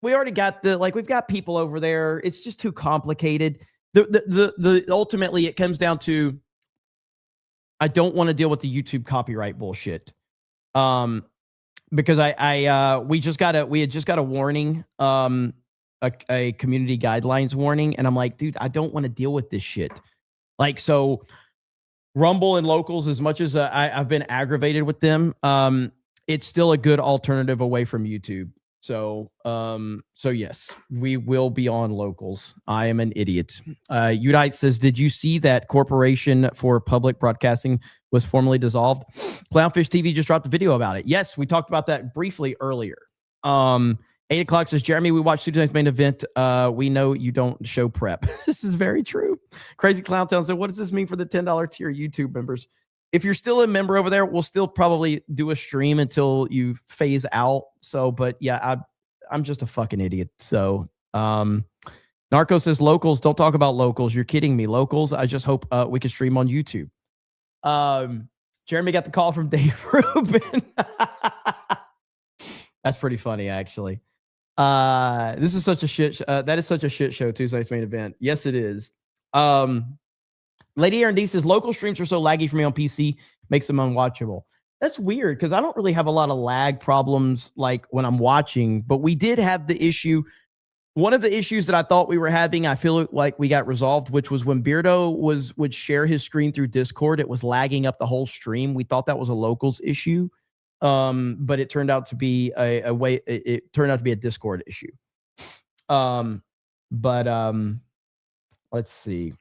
we already got we've got people over there. It's just too complicated. The ultimately it comes down to, I don't want to deal with the YouTube copyright bullshit. Because we had just got a warning, a community guidelines warning. And I'm like, dude, I don't want to deal with this shit. Like, so Rumble and locals, as much as I've been aggravated with them, it's still a good alternative away from YouTube. So yes, we will be on locals. I am an idiot. Udite says, did you see that Corporation for Public Broadcasting was formally dissolved? Clownfish TV just dropped a video about it. Yes, we talked about that briefly earlier. 8 o'clock says, Jeremy, we watched Tuesday's main event. We know you don't show prep. This is very true. Crazy Clown Town said, what does this mean for the $10 tier YouTube members? If you're still a member over there, we'll still probably do a stream until you phase out. So, but yeah, I'm just a fucking idiot. So, Narco says locals, don't talk about locals. You're kidding me. Locals, I just hope we can stream on YouTube. Jeremy got the call from Dave Rubin. That's pretty funny, actually. This is such a shit. That is such a shit show. Tuesday's main event. Yes, it is. Lady Aaron D says local streams are so laggy for me on PC, makes them unwatchable. That's weird because I don't really have a lot of lag problems like when I'm watching, but we did have the issue. One of the issues that I thought we were having, I feel like we got resolved, which was when Beardo would share his screen through Discord, it was lagging up the whole stream. We thought that was a locals issue, but it turned out to be it turned out to be a Discord issue. Let's see.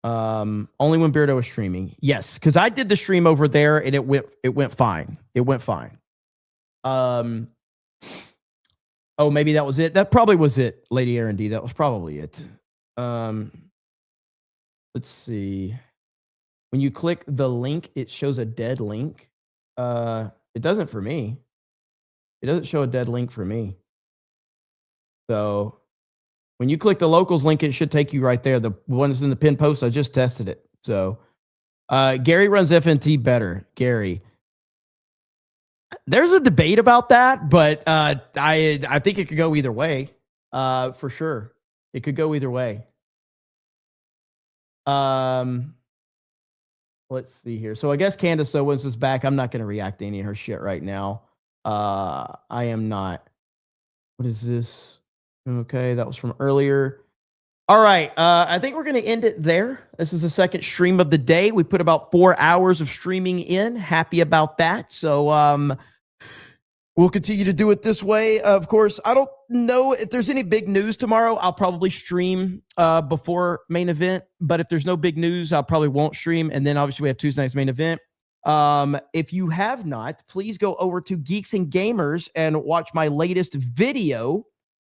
Only when Beardo was streaming. Yes, because I did the stream over there and it went fine. It went fine. Oh, maybe that was it. That probably was it, Lady Aaron D. That was probably it. Let's see. When you click the link, it shows a dead link. It doesn't for me. It doesn't show a dead link for me. So when you click the locals link, it should take you right there. The one that's in the pinned post, I just tested it. So Gary runs FNT better. Gary. There's a debate about that, but I think it could go either way. For sure. It could go either way. Let's see here. So I guess Candace Owens is back. I'm not going to react to any of her shit right now. I am not. What is this? Okay, that was from earlier. All right. I think we're going to end it there. This is the second stream of the day. We put about 4 hours of streaming in. Happy about that. So we'll continue to do it this way. Of course, I don't know if there's any big news tomorrow. I'll probably stream before main event. But if there's no big news, I probably won't stream. And then obviously we have Tuesday night's main event. If you have not, please go over to Geeks and Gamers and watch my latest video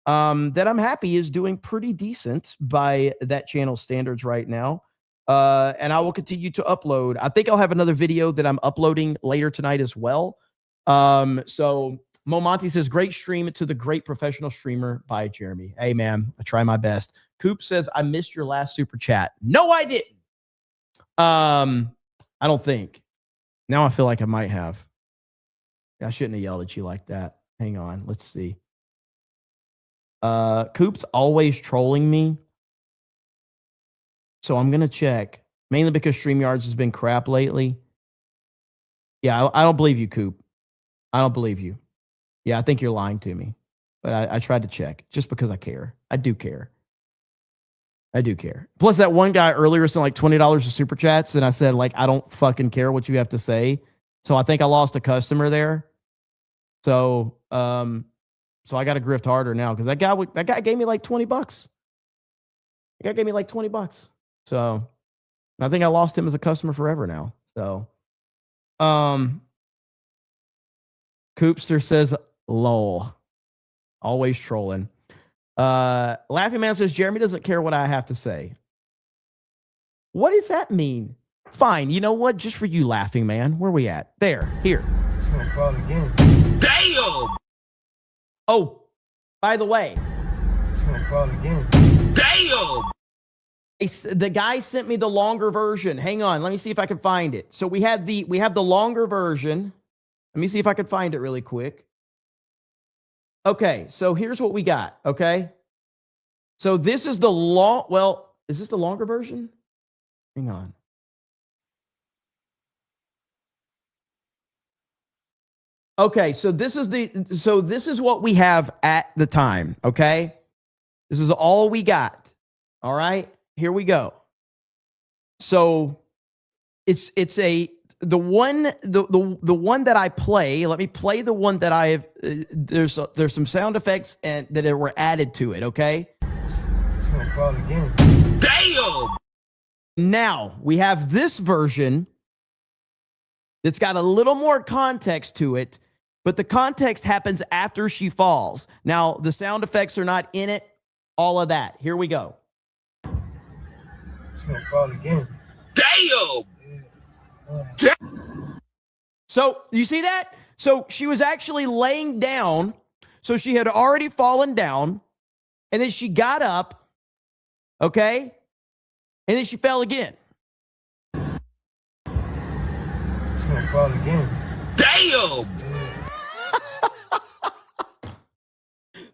that I'm happy is doing pretty decent by that channel's standards right now. And I will continue to upload. I think I'll have another video that I'm uploading later tonight as well. So Momonty says, great stream to the great professional streamer by Jeremy. Hey, man, I try my best. Coop says, I missed your last super chat. No, I didn't. I don't think. Now I feel like I might have. I shouldn't have yelled at you like that. Hang on. Let's see. Coop's always trolling me. So I'm going to check. Mainly because StreamYards has been crap lately. Yeah, I don't believe you, Coop. I don't believe you. Yeah, I think you're lying to me. But I tried to check just because I care. I do care. I do care. Plus, that one guy earlier sent like $20 of super chats, and I said, like, I don't fucking care what you have to say. So I think I lost a customer there. So I got to grift harder now because that guy gave me like $20. That guy gave me like $20. So I think I lost him as a customer forever now. So Coopster says, lol. Always trolling. Laughing Man says, Jeremy doesn't care what I have to say. What does that mean? Fine. You know what? Just for you, Laughing Man. Where we at? There. Here. Damn! Oh, by the way. Damn! The guy sent me the longer version. Hang on. Let me see if I can find it. So we have the longer version. Let me see if I can find it really quick. Okay, so here's what we got, okay? So this is the is this the longer version? Hang on. Okay, so this is what we have at the time, okay? This is all we got. All right? Here we go. So it's the one that I play. Let me play the one that I have. There's some sound effects and that were added to it. Okay. Damn. Now we have this version that's got a little more context to it, but the context happens after she falls. Now the sound effects are not in it. All of that. Here we go. Damn. So you see that? So she was actually laying down. So she had already fallen down. And then she got up. Okay. And then she fell again. Damn.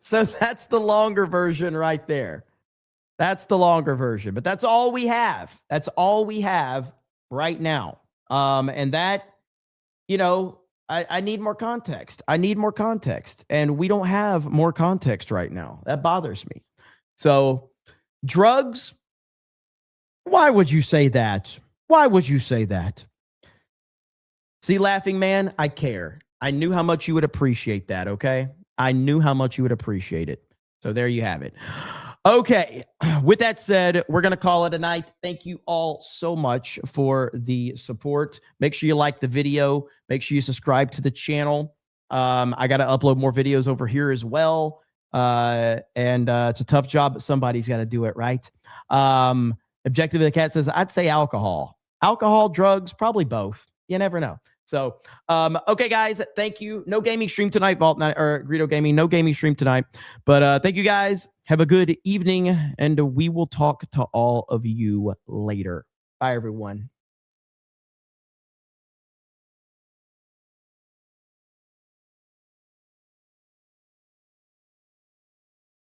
So that's the longer version right there. That's the longer version. But that's all we have. That's all we have right now. And that, you know, I need more context. I need more context. And we don't have more context right now. That bothers me. So, drugs, why would you say that? Why would you say that? See, Laughing Man, I care. I knew how much you would appreciate that, okay? I knew how much you would appreciate it. So there you have it. Okay. With that said, we're going to call it a night. Thank you all so much for the support. Make sure you like the video. Make sure you subscribe to the channel. I got to upload more videos over here as well. And it's a tough job, but somebody's got to do it, right? Objective of the Cat says, I'd say alcohol. Alcohol, drugs, probably both. You never know. So, okay, guys, thank you. No gaming stream tonight, Vault Night or Greedo Gaming. No gaming stream tonight. But thank you, guys. Have a good evening, and we will talk to all of you later. Bye, everyone.